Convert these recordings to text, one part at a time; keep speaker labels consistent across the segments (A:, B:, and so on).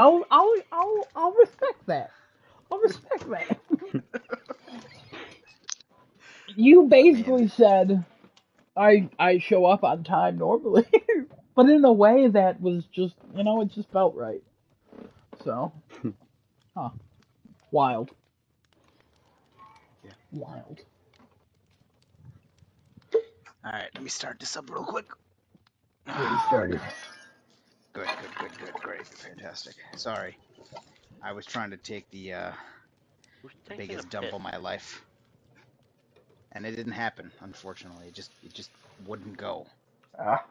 A: I'll respect that. I'll respect that. You
B: Man,
A: basically said I show up on time normally, but in a way that was just it just felt right. So, huh? Wild,
B: yeah.
A: wild.
B: All right, let me start this up real quick.
A: Get started.
B: Good, great, fantastic. Sorry, I was trying to take
C: Who's
B: the
C: taking a
B: biggest dump
C: piss?
B: of my life, and it didn't happen. Unfortunately, it just wouldn't go.
A: Ah.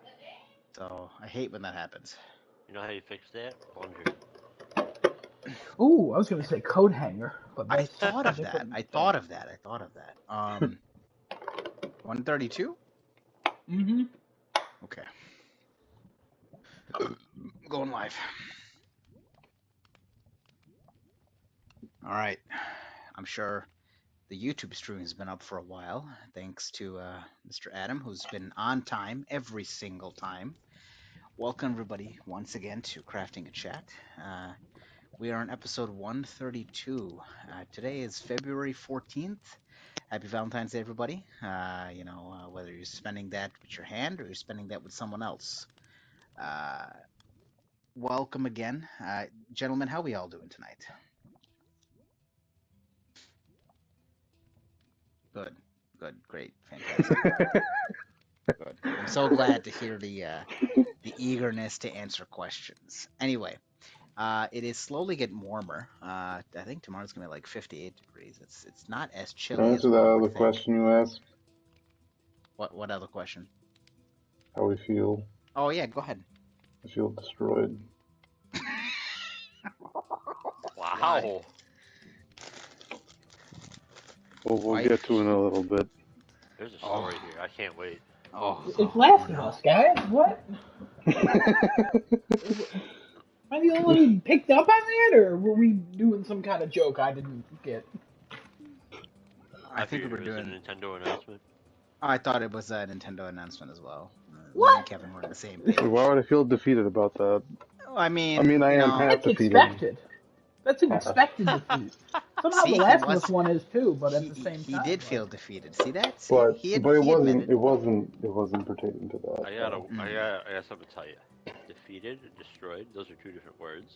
B: So I hate when that happens.
C: You know how you fix that? Plunger.
A: Ooh, I was gonna say coat hanger, but
B: I
A: that's
B: thought
A: a
B: of that.
A: different
B: I
A: thing.
B: thought of that. I thought of that. 132.
A: Mm-hmm.
B: Okay, going live. All right. I'm sure the YouTube stream has been up for a while, thanks to Mr. Adam, who's been on time every single time. Welcome, everybody, once again to Crafting a Chat. We are on episode 132. Today is February 14th. Happy Valentine's Day, everybody. Whether you're spending that with your hand or you're spending that with someone else. Welcome again. Gentlemen, how are we all doing tonight? Good, great, fantastic. Good. I'm so glad to hear the eagerness to answer questions. Anyway, it is slowly getting warmer. I think tomorrow's gonna be like 58 degrees. It's not as chilly as
D: Answer that
B: one would
D: other
B: think.
D: question you asked.
B: What other question?
D: How we feel.
B: Oh yeah, go ahead.
D: I feel destroyed.
B: Why?
C: Wow.
D: Well, we'll
B: Why?
D: get to it in a little bit.
C: There's a
B: Oh,
C: story here. I can't wait.
B: oh,
A: It's Last of
B: no.
A: Us, guys. What? Am I the only one who picked up on that, or were we doing some kind of joke I didn't get?
B: I think we
C: figured
B: were
C: it was a
B: doing.
C: Nintendo announcement.
B: I thought it was a Nintendo announcement as well. Me
A: What?
B: and Kevin were on the same page.
D: Why would I feel defeated about that?
B: I
D: I
B: mean,
D: mean, I am half
A: That's
D: defeated.
A: expected. That's an
D: Half.
A: expected defeat. Somehow the
B: see,
A: Last of Us one is too, but at the
B: he
A: same
B: he
A: time,
B: did
A: like,
B: feel defeated. See that? See,
D: But
B: he
D: it
B: he
D: wasn't
B: admitted.
D: it wasn't pertaining to that.
C: I got
B: Mm.
C: I got something to tell you. Defeated and destroyed. Those are two different words.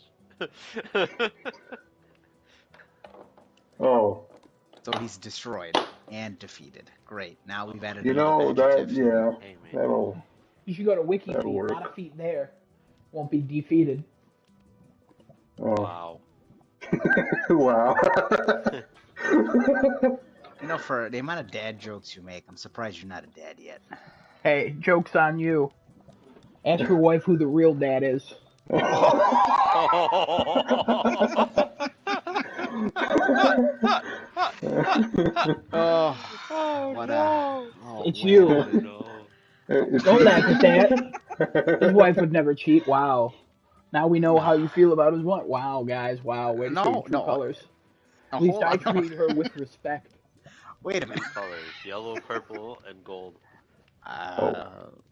D: Oh,
B: So he's destroyed and defeated. Great. Now we've added
D: you
B: another
D: know that
B: adjective.
C: Hey man.
A: you should go to Wiki
D: that'll
A: Feet. A
D: work.
A: lot of feet there won't be defeated.
D: Oh,
C: Wow.
D: wow.
B: For the amount of dad jokes you make, I'm surprised you're not a dad yet.
A: Hey, joke's on you. Ask your wife who the real dad is.
B: Oh,
C: Oh
B: what
C: no!
A: It's
B: way to
A: you.
B: put
C: Oh
B: it.
C: no!
A: Don't laugh at that. His wife would never cheat. Wow. Now we know
B: No,
A: how you feel about his wife. Wow, guys. Wow. Way to show your
B: no,
A: true
B: no.
A: colors.
B: No,
A: At least
B: hold
A: I
B: on. No.
A: treat her with respect.
B: Wait a minute.
C: Colors: yellow, purple, and gold.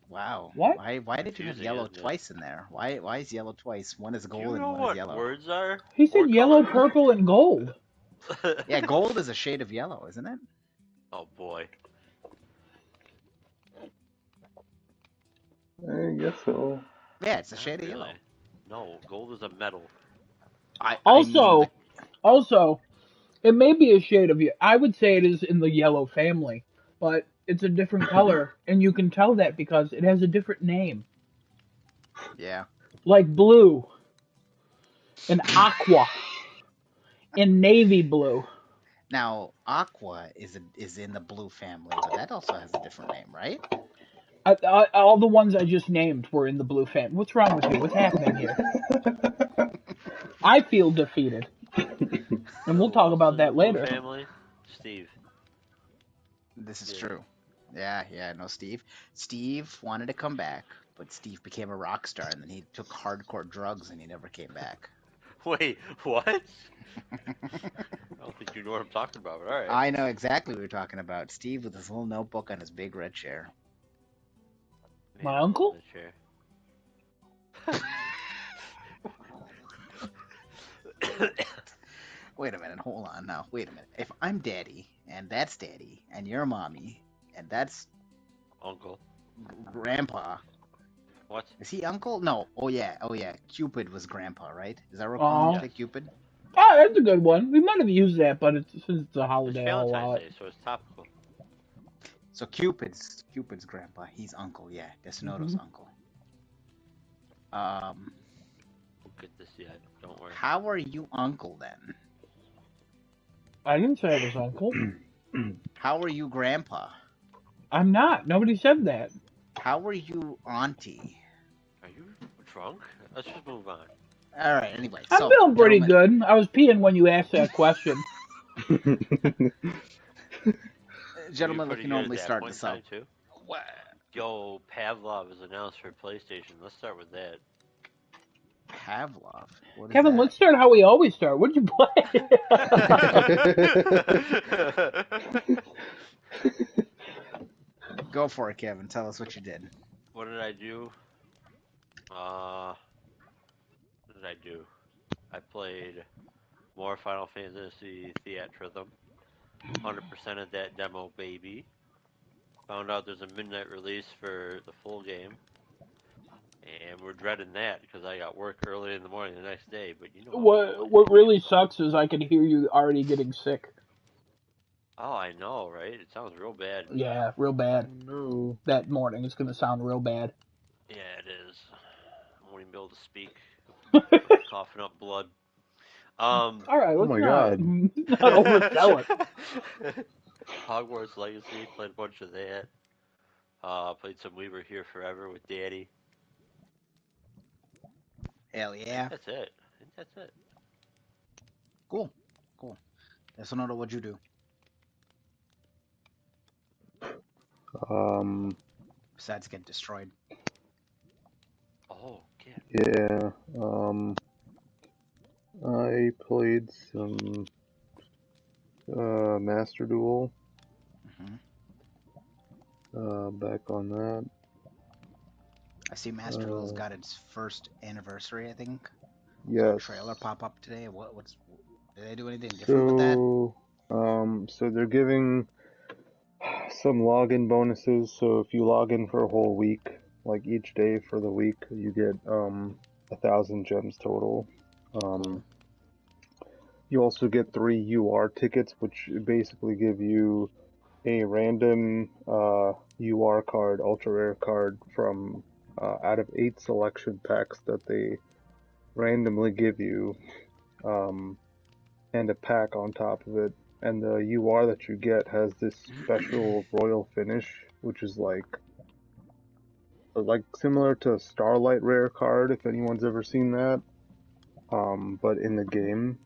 B: Wow.
A: What?
B: Why did you have
C: Confusing,
B: yellow
C: isn't it?
B: twice in there? Why is yellow twice? One is
C: Do you
B: gold and
C: know
B: one is
C: what
B: yellow.
C: words are?
A: He
C: Four
A: said yellow,
C: colors?
A: purple, and gold.
B: Yeah, gold is a shade of yellow, isn't it?
C: Oh boy.
D: I guess so.
B: Yeah, it's a
C: Not
B: shade of
C: really.
B: yellow.
C: No, gold is a metal.
B: I
A: Also,
B: mean,
A: it may be a shade of you. I would say it is in the yellow family, but it's a different color, and you can tell that because it has a different name,
B: yeah.
A: like blue, and aqua, and navy blue.
B: Now, aqua is in the blue family, but that also has a different name, right?
A: All the ones I just named were in the blue family. What's wrong with you? What's happening here? I feel defeated, and we'll
C: Who
A: talk
C: else is
A: about
C: in the
A: that
C: blue
A: later.
C: family? Steve.
B: This is
C: Yeah.
B: true. Yeah, no, Steve. Steve wanted to come back, but Steve became a rock star, and then he took hardcore drugs, and he never came back.
C: Wait, what? I don't think you know what I'm talking about, but alright.
B: I know exactly what you're talking about. Steve with his little notebook on his big red chair.
A: My uncle?
C: The chair.
B: Wait a minute, hold on now. Wait a minute. If I'm daddy, and that's daddy, and you're mommy, and that's
C: Uncle.
B: grandpa,
C: What?
B: is he uncle? No. Oh yeah. Cupid was grandpa, right? Is that what we're calling him
A: Oh,
C: Yes.
B: today, Cupid?
A: that's a good one. We might have used that, but since it's a
C: It's
A: holiday, I'll allow
C: Valentine's
A: it.
C: Day, so it's topical.
B: So Cupid's grandpa. He's uncle. Yeah, Desnodo's
A: Hmm.
B: uncle. Um,
C: We'll get this yet. Don't worry.
B: how are you uncle then?
A: I didn't say I was uncle.
B: How are you grandpa?
A: I'm not. Nobody said that.
B: How are you auntie?
C: Are you drunk? Let's just move on.
B: All right. Anyway,
A: I'm
B: so
A: feeling pretty
B: gentlemen,
A: good. I was peeing when you asked that question.
C: Were you
B: we
C: pretty
B: can
C: good at
B: normally
C: that
B: start
C: point in
B: this out.
C: time too?
B: What?
C: Yo, Pavlov is announced for PlayStation. Let's start with that.
B: Pavlov. What is
A: Kevin,
B: that?
A: let's start how we always start. What'd you play?
B: Go for it, Kevin. Tell us what you did.
C: What did I do? What did I do? I played more Final Fantasy Theatrhythm. 100% of that demo, baby. Found out there's a midnight release for the full game. And we're dreading that because I got work early in the morning the next day. But you know how people like
A: What
C: that game.
A: really sucks is I can hear you already getting sick.
C: Oh, I know, right? It sounds real bad.
A: Yeah, real bad.
D: No.
A: That morning it's gonna sound real bad.
C: Yeah, it is. I won't even be able to speak.
A: All
C: Coughing up blood.
A: right,
D: Oh
A: let's
D: my
A: not
D: god.
A: not oversell it.
C: Hogwarts Legacy, played a bunch of that. Played some We Were Here Forever with Daddy.
B: Hell
C: I think
B: yeah.
C: that's it. I think that's it.
B: Cool. Cool. Desnodo, what'd you do
D: Um,
B: besides get destroyed?
C: Oh, get.
D: yeah. I played some Master Duel.
B: Hmm.
D: Back on that.
B: I see Master Duel's got its first anniversary, I think. Saw a
D: Yes.
B: trailer pop up today. What's did they do anything different with that?
D: So they're giving some login bonuses. So if you log in for a whole week, like each day for the week, you get 1,000 gems total.
B: Cool.
D: You also get 3 UR tickets, which basically give you a random UR card, ultra rare card from out of 8 selection packs that they randomly give you, um, and a pack on top of it. And the UR that you get has this special royal finish, which is like similar to a Starlight rare card, if anyone's ever seen that. But in the game,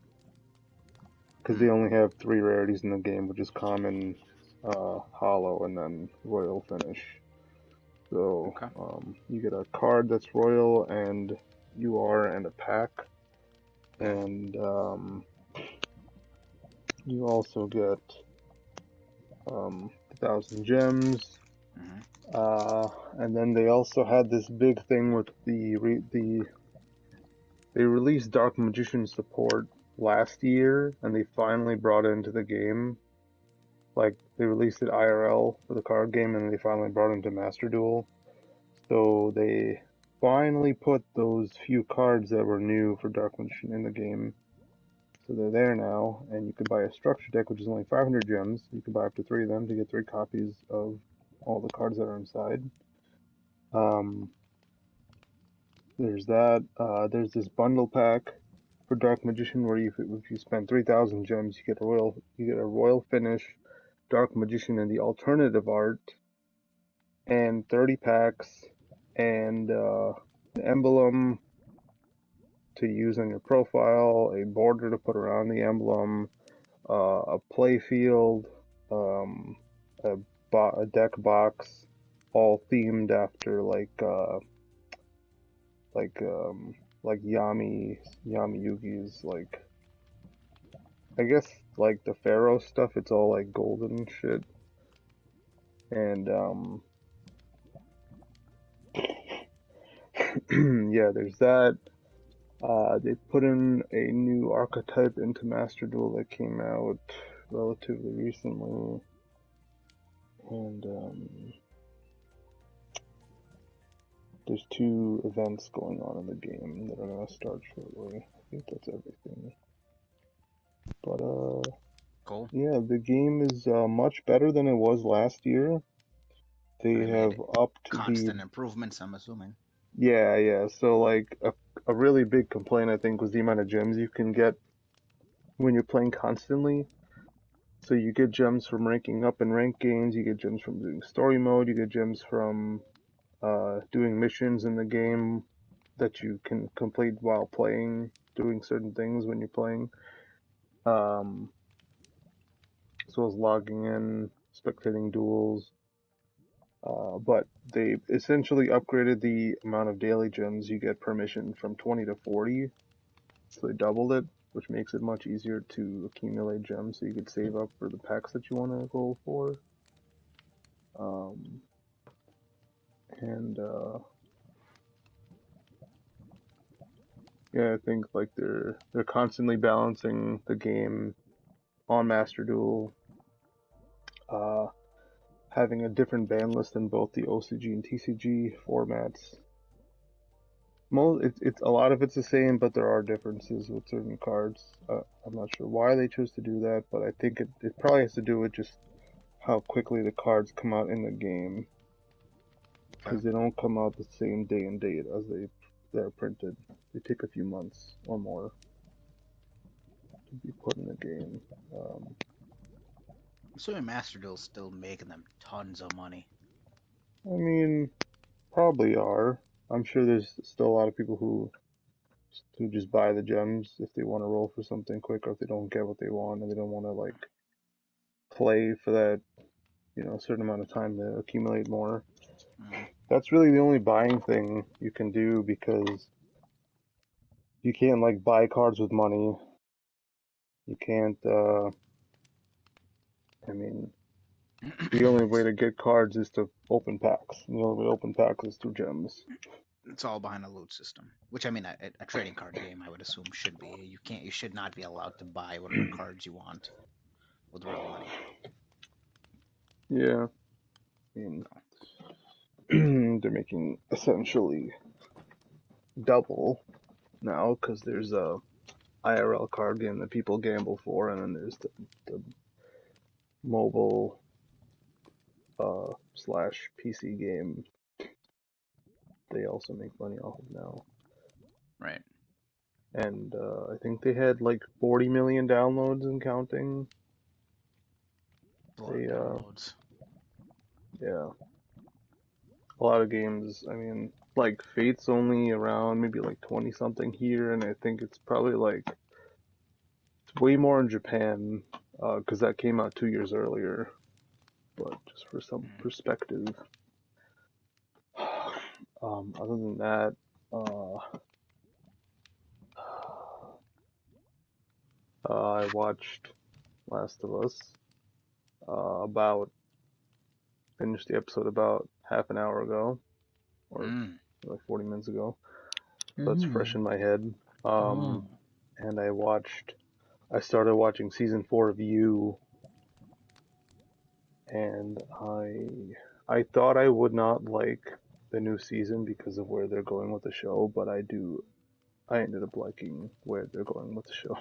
D: because they only have 3 rarities in the game, which is common, hollow, and then royal finish. So
B: Okay.
D: you get a card that's royal and UR and a pack, and you also get 1,000 gems.
B: Hmm.
D: And then they also had this big thing with they released Dark Magician support last year, and they finally brought it into the game. Like they released it IRL for the card game, and they finally brought it into Master Duel. So they finally put those few cards that were new for Dark Magician in the game. So they're there now, and you can buy a structure deck, which is only 500 gems. You can buy up to 3 of them to get 3 copies of all the cards that are inside. Um, there's that. There's this bundle pack for Dark Magician where if you spend 3,000 gems, you get a royal finish, Dark Magician, and the alternative art, and 30 packs, and an emblem to use on your profile, a border to put around the emblem, a play field, um, a deck box, all themed after like like Yami Yugi's, like I guess like the Pharaoh stuff. It's all like golden shit, and yeah, there's that. They put in a new archetype into Master Duel that came out relatively recently, and there's 2 events going on in the game that are gonna start shortly. I think that's everything. But
B: Cool.
D: yeah, the game is much better than it was last year. They
B: They
D: have
B: made
D: upped the
B: constant improvements, I'm assuming.
D: yeah. So like a really big complaint I think was the amount of gems you can get when you're playing constantly. So you get gems from ranking up in ranked games, you get gems from doing story mode, you get gems from doing missions in the game that you can complete while playing, doing certain things when you're playing, um, as well as logging in, spectating duels. But they essentially upgraded the amount of daily gems you get per mission from 20 to 40, so they doubled it, which makes it much easier to accumulate gems so you could save up for the packs that you want to roll for. Um, and yeah, I think like they're constantly balancing the game on Master Duel, uh, having a different ban list in both the OCG and TCG formats. It's a lot of it's the same, but there are differences with certain cards. I'm not sure why they chose to do that, but I think it probably has to do with just how quickly the cards come out in the game,
B: Okay.
D: because they don't come out the same day and date as they're printed. They take a few months or more to be put in the game. Um,
B: I'm assuming Master Duel's still making them tons of money.
D: I mean, probably are. I'm sure there's still a lot of people who just buy the gems if they want to roll for something quick, or if they don't get what they want and they don't want to like play for that, certain amount of time to accumulate more.
B: Mm.
D: That's really the only buying thing you can do, because you can't like buy cards with money. You can't. I mean, the only way to get cards is to open packs. And the only way to open packs is through gems.
B: It's all behind a loot system, which I mean, a trading card game, I would assume, should be. You should not be allowed to buy whatever cards you want with real money.
D: Yeah, I mean,
B: So,
D: they're making essentially double now because there's a IRL card game that people gamble for, and then there's the mobile slash PC game they also make money off of now.
B: right.
D: And I think they had like 40 million downloads and counting.
B: A lot of
D: They
B: downloads.
D: yeah, a lot of games. I mean, like Fate's only around maybe like 20 something here, and I think it's probably like it's way more in Japan because that came out 2 years earlier. But just for some
B: Mm.
D: perspective, other than that, I watched Last of Us. About finished the episode about half an hour ago, or
B: Mm.
D: like 40 minutes ago. So it's fresh
A: Mm.
D: in my head.
A: Mm.
D: And I started watching season 4 of You, and I thought I would not like the new season because of where they're going with the show, but I ended up liking where they're going with the show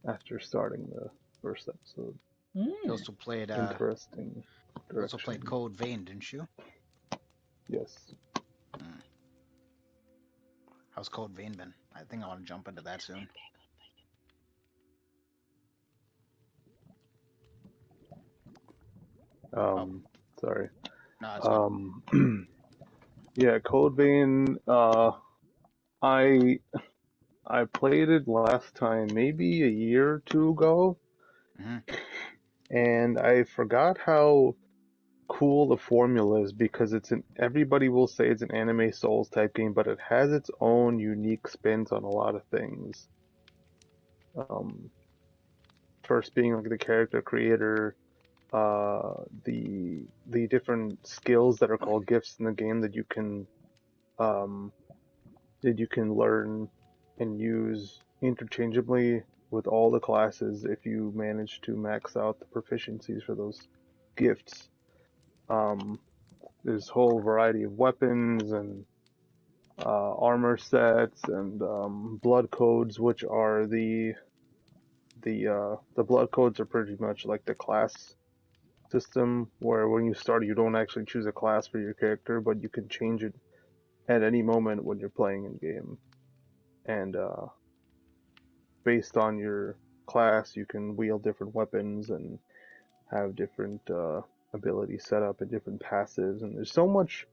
D: after starting the first episode.
B: You
A: Mm.
D: Interesting
B: also played
D: direction.
B: Code Vein, didn't you?
D: Yes.
B: Mm. How's Code Vein been? I think I want to jump into that soon. Oh,
D: Um, Sorry.
B: no, that's fine.
D: Um, yeah, Code Vein. I I played it last time, maybe a year or two ago,
B: Hmm.
D: and I forgot how cool the formula is, because everybody will say it's an anime Souls type game, but it has its own unique spins on a lot of things. Um, First being like the character creator, the different skills that are called gifts in the game um that you can learn. and use interchangeably with all the classes if you manage to max out the proficiencies for those gifts. Um, there's a whole variety of weapons and armor sets and blood codes, which are the blood codes are pretty much like the class system, where when you start you don't actually choose a class for your character, but you can change it at any moment when you're playing in game. And based on your class, you can wield different weapons and have different abilities set up and different passives. And there's so much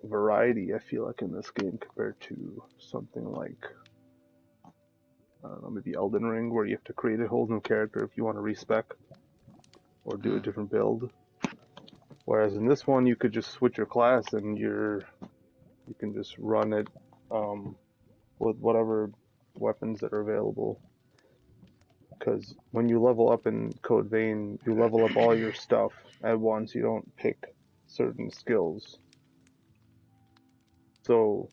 D: variety. I feel like in this game compared to something like I don't know, maybe Elden Ring, where you have to create a whole new character if you want to respec or do a different build. Whereas in this one, you could just switch your class and you can just run it with whatever weapons that are available. Because when you level up in Code Vein, you level up all your stuff at once. You don't pick certain skills. So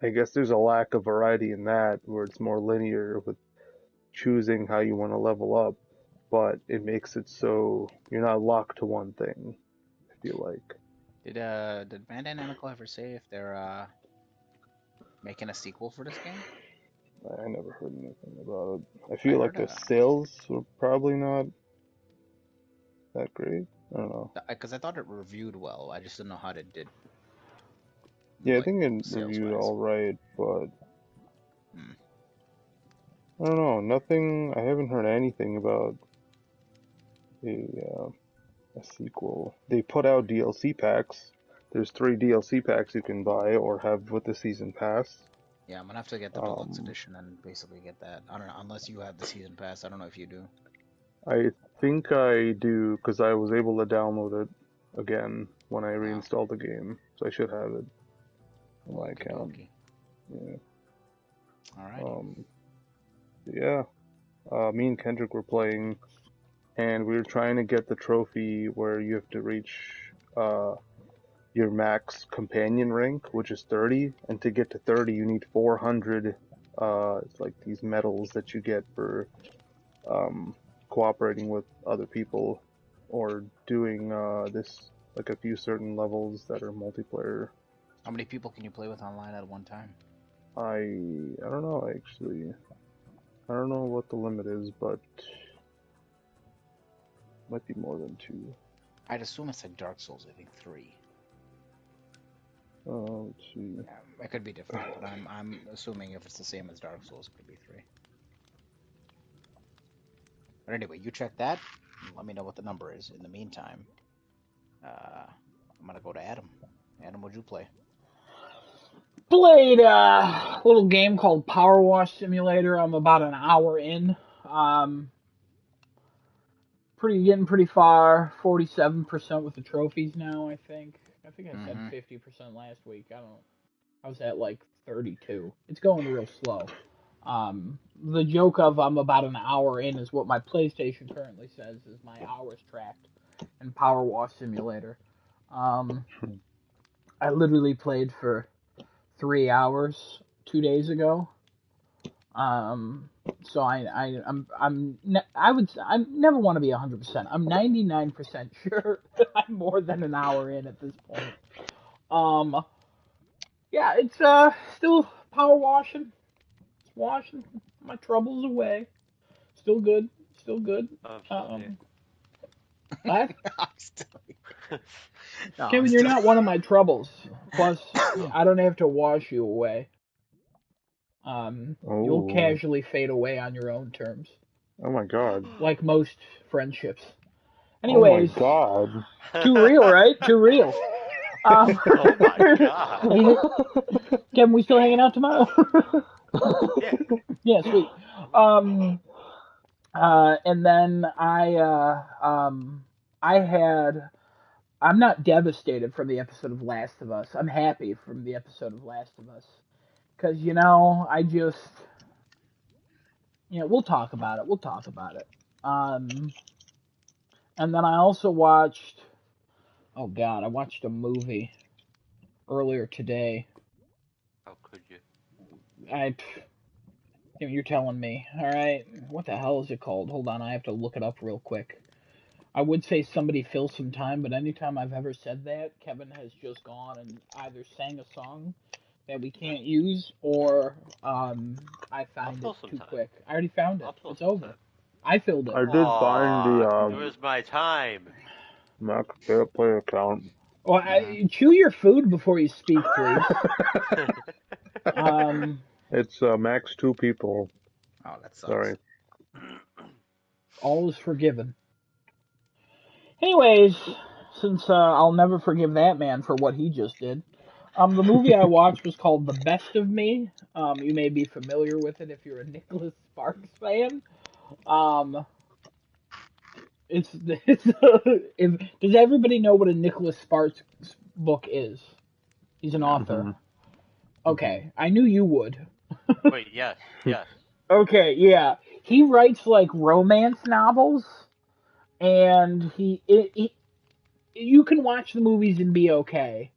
D: I guess there's a lack of variety in that, where it's more linear with choosing how you want to level up, but it makes it so you're not locked to one thing, I feel like.
B: Did Bandai Namco ever say if they're making a sequel for this game?
D: I never heard anything about it. I
B: I
D: feel like
B: heard
D: the sales were probably not that great. I don't know.
B: because I thought it reviewed well. I just didn't know how it did,
D: Yeah, I
B: like
D: think it
B: sales
D: reviewed
B: wise.
D: all right, but
B: Hmm.
D: I don't know. Nothing. I haven't heard anything about a a sequel. They put out DLC packs. There's 3 DLC packs you can buy or have with the season pass.
B: Yeah, I'm gonna have to get the deluxe
D: Um,
B: edition and basically get that. I don't know unless you have the season pass. I don't know if you do.
D: I think I do because I was able to download it again when I
B: Oh,
D: reinstalled the game, so I should have it on my
B: okie
D: account.
B: dokie.
D: Yeah.
B: Alrighty.
D: Um, yeah. Me and Kendrick were playing, and we were trying to get the trophy where you have to reach uh, your max companion rank, which is 30, and to get to 30, you need 400. It's like these medals that you get for um, cooperating with other people or doing this like a few certain levels that are multiplayer.
B: How many people can you play with online at one time?
D: I don't know actually. I don't know what the limit is, but might be more than 2.
B: I'd assume it's like Dark Souls. I think 3.
D: Let's see.
B: It could be different, but I'm assuming if it's the same as Dark Souls, it could be 3. But anyway, you check that. And let me know what the number is. In the meantime, I'm gonna go to Adam. Adam, what'd you play?
A: Played a little game called Powerwash Simulator. I'm about an hour in. Um, getting pretty far. 47% with the trophies now. I think. I think I said
B: Mm-hmm.
A: 50% last week. I don't. I was at like 32. It's going real slow. The joke of I'm about an hour in is what my PlayStation currently says is my hours tracked in Power Wash Simulator. Um, I literally played for 3 hours 2 days ago. Um, so I never want to be 100%. I'm 99% sure I'm more than an hour in at this point. Um, yeah, it's still power washing. It's washing my troubles away. Still good. Still good.
C: I'm still here.
A: Um, what?
B: I'm still here. No, I'm
A: Kevin, you're
B: still.
A: not one of my troubles. Plus, I don't have to wash you away. You'll
D: Oh,
A: casually fade away on your own terms,
D: oh my God.
A: like most friendships.
D: Oh my
A: Anyways,
D: God.
A: too real, right? Too real. Um,
C: Oh my god.
A: Kevin, we still hanging out tomorrow?
C: Yeah.
A: Yeah, sweet. Um, and then I had. I'm not devastated from the episode of Last of Us. I'm happy from the episode of Last of Us because I just we'll talk about it. We'll talk about it. Um, and then I also watched. Oh God, I watched a movie earlier today.
C: How could you?
A: You're telling me. All right. What the hell is it called? Hold on, I have to look it up real quick. I would say somebody fill some time, but anytime I've ever said that, Kevin has just gone and either sang a song that we can't use, or I
C: I'll
A: found it
C: fill some
A: too
C: time.
A: quick. I already found it.
C: I'll fill
A: It's
C: some
A: over.
C: time.
A: I filled it.
D: I did find
C: Aw, it
D: the
C: was my time.
D: Mac Fair Play account.
A: Well,
B: Hmm.
A: chew your food before you speak, please. Um,
D: It's max 2 people.
B: Oh, that sucks.
D: Sorry.
A: all is forgiven. Anyways, since I'll never forgive that man for what he just did, the movie I watched was called The Best of Me. You may be familiar with it if you're a Nicholas Sparks fan. Um, does everybody know what a Nicholas Sparks book is? He's an
B: No.
A: author.
D: hmm hmm
A: Okay, I knew you would.
C: Wait, yes, yes.
A: Okay, yeah, he writes like romance novels, and you can watch the movies and be okay,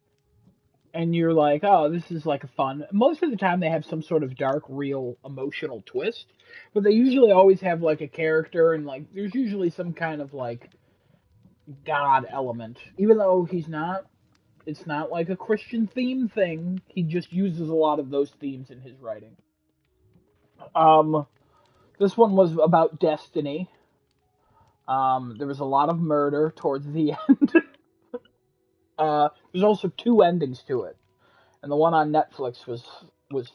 A: and you're like, oh, this is like a fun. Most of the time, they have some sort of dark, real, emotional twist, but they usually always have like a character, and like there's usually some kind of like God element, even though he's not. It's not like a Christian theme thing. He just uses a lot of those themes in his writing. Um, this one was about destiny. There was a lot of murder towards the end. There's also two endings to it, and the one on Netflix was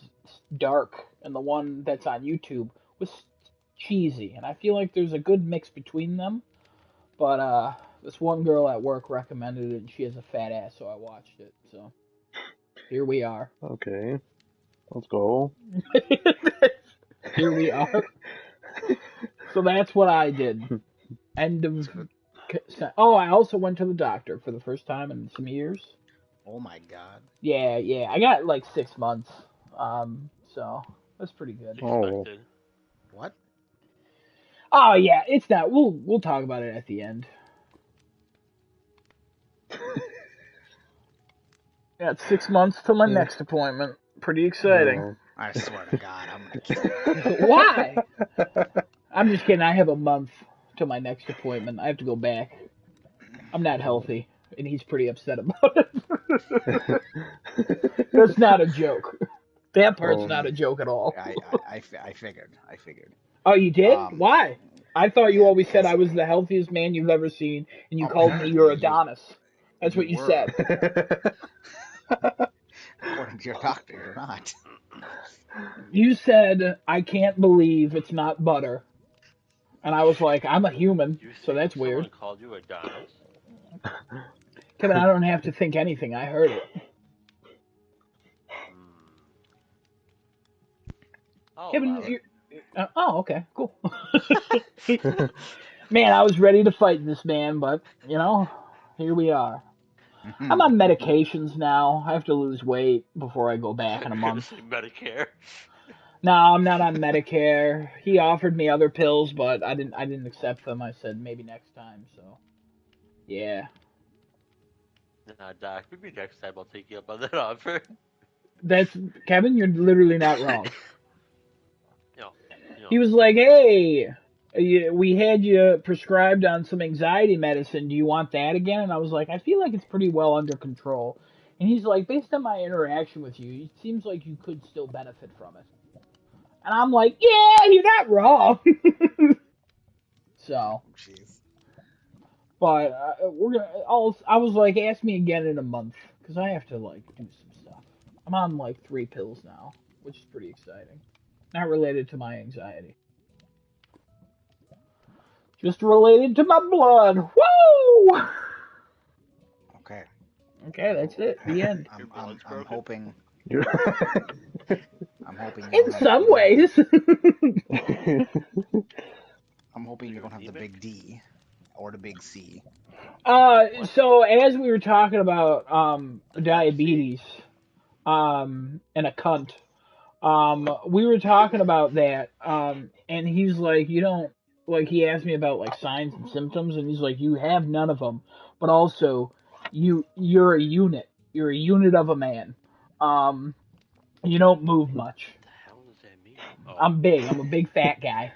A: dark, and the one that's on YouTube was cheesy. And I feel like there's a good mix between them. But this one girl at work recommended it, and she has a fat ass, so I watched it. So here we are.
D: Okay, let's go.
A: Here we are. So that's what I did. End of.
B: So,
A: Oh, I also went to the doctor for the first time in some years.
B: oh my God.
A: Yeah, yeah. I got like 6 months. So that's pretty good.
D: Oh,
C: Expected.
B: What?
A: Oh yeah, it's not. We'll talk about it at the end. Got 6 months till my
D: yeah.
A: next appointment. Pretty exciting.
D: No.
B: I swear to God, I'm gonna kill you.
A: Why? I'm just kidding. I have a month till my next appointment. I have to go back. I'm not
D: Oh.
A: healthy, and he's pretty upset about it. That's not a joke. That part's not a
D: Um.
A: joke at all.
B: I figured. I figured.
A: Oh, you did?
B: Um,
A: Why? I thought you
B: yeah,
A: always said
B: because
A: I was the healthiest man you've ever seen, and you called me
B: apparently
A: your Adonis. That's
B: you
A: what you
B: were,
A: said.
B: according to your doctor, you're not.
A: You said, I can't believe it's not butter. And I was like, I'm a human,
C: You
A: so
C: think
A: that's weird.
C: someone called you Adonis?
A: Kevin, I don't have to think anything. I heard it.
C: Hmm. I'll
A: Kevin,
C: allow
B: It,
C: it.
A: oh, okay, cool. Man, I was ready to fight this man, but, here we are. I'm on medications now. I have to lose weight before I go back in a
C: You're gonna
A: month.
C: say Medicare.
A: No, I'm not on Medicare. He offered me other pills, but I didn't accept them. I said maybe next time, so yeah.
C: Nah, Doc. Maybe next time I'll take you up on that offer.
A: That's Kevin, you're literally not wrong.
C: you know, you know.
A: He was like, "Hey, we had you prescribed on some anxiety medicine. Do you want that again?" And I was like, "I feel like it's pretty well under control." And he's like, "Based on my interaction with you, it seems like you could still benefit from it." And I'm like, "Yeah, you're not wrong." So,
B: jeez.
A: but we're gonna. I was like, ask me again in a month because I have to like do some stuff. I'm on like 3 pills now, which is pretty exciting. Not related to my anxiety. Just related to my blood. Woo!
B: Okay.
A: Okay, that's it. The end.
C: Your
B: I'm I'm
C: blood's
B: I'm
C: broken.
B: hoping
D: You're
B: I'm hoping
A: In some ways.
B: I'm hoping
C: Are
B: you
C: you
B: don't have the
C: anemic?
B: big D or the big C.
C: What?
A: So as we were talking about
C: Hep C.
A: diabetes and a cunt, we were talking about that and he's like, you don't, like, he asked me about like signs and symptoms, and he's like, you have none of them, but also you're a unit. You're a unit of a man. Um, you don't move much.
C: Oh,
A: I'm big. I'm a big fat guy.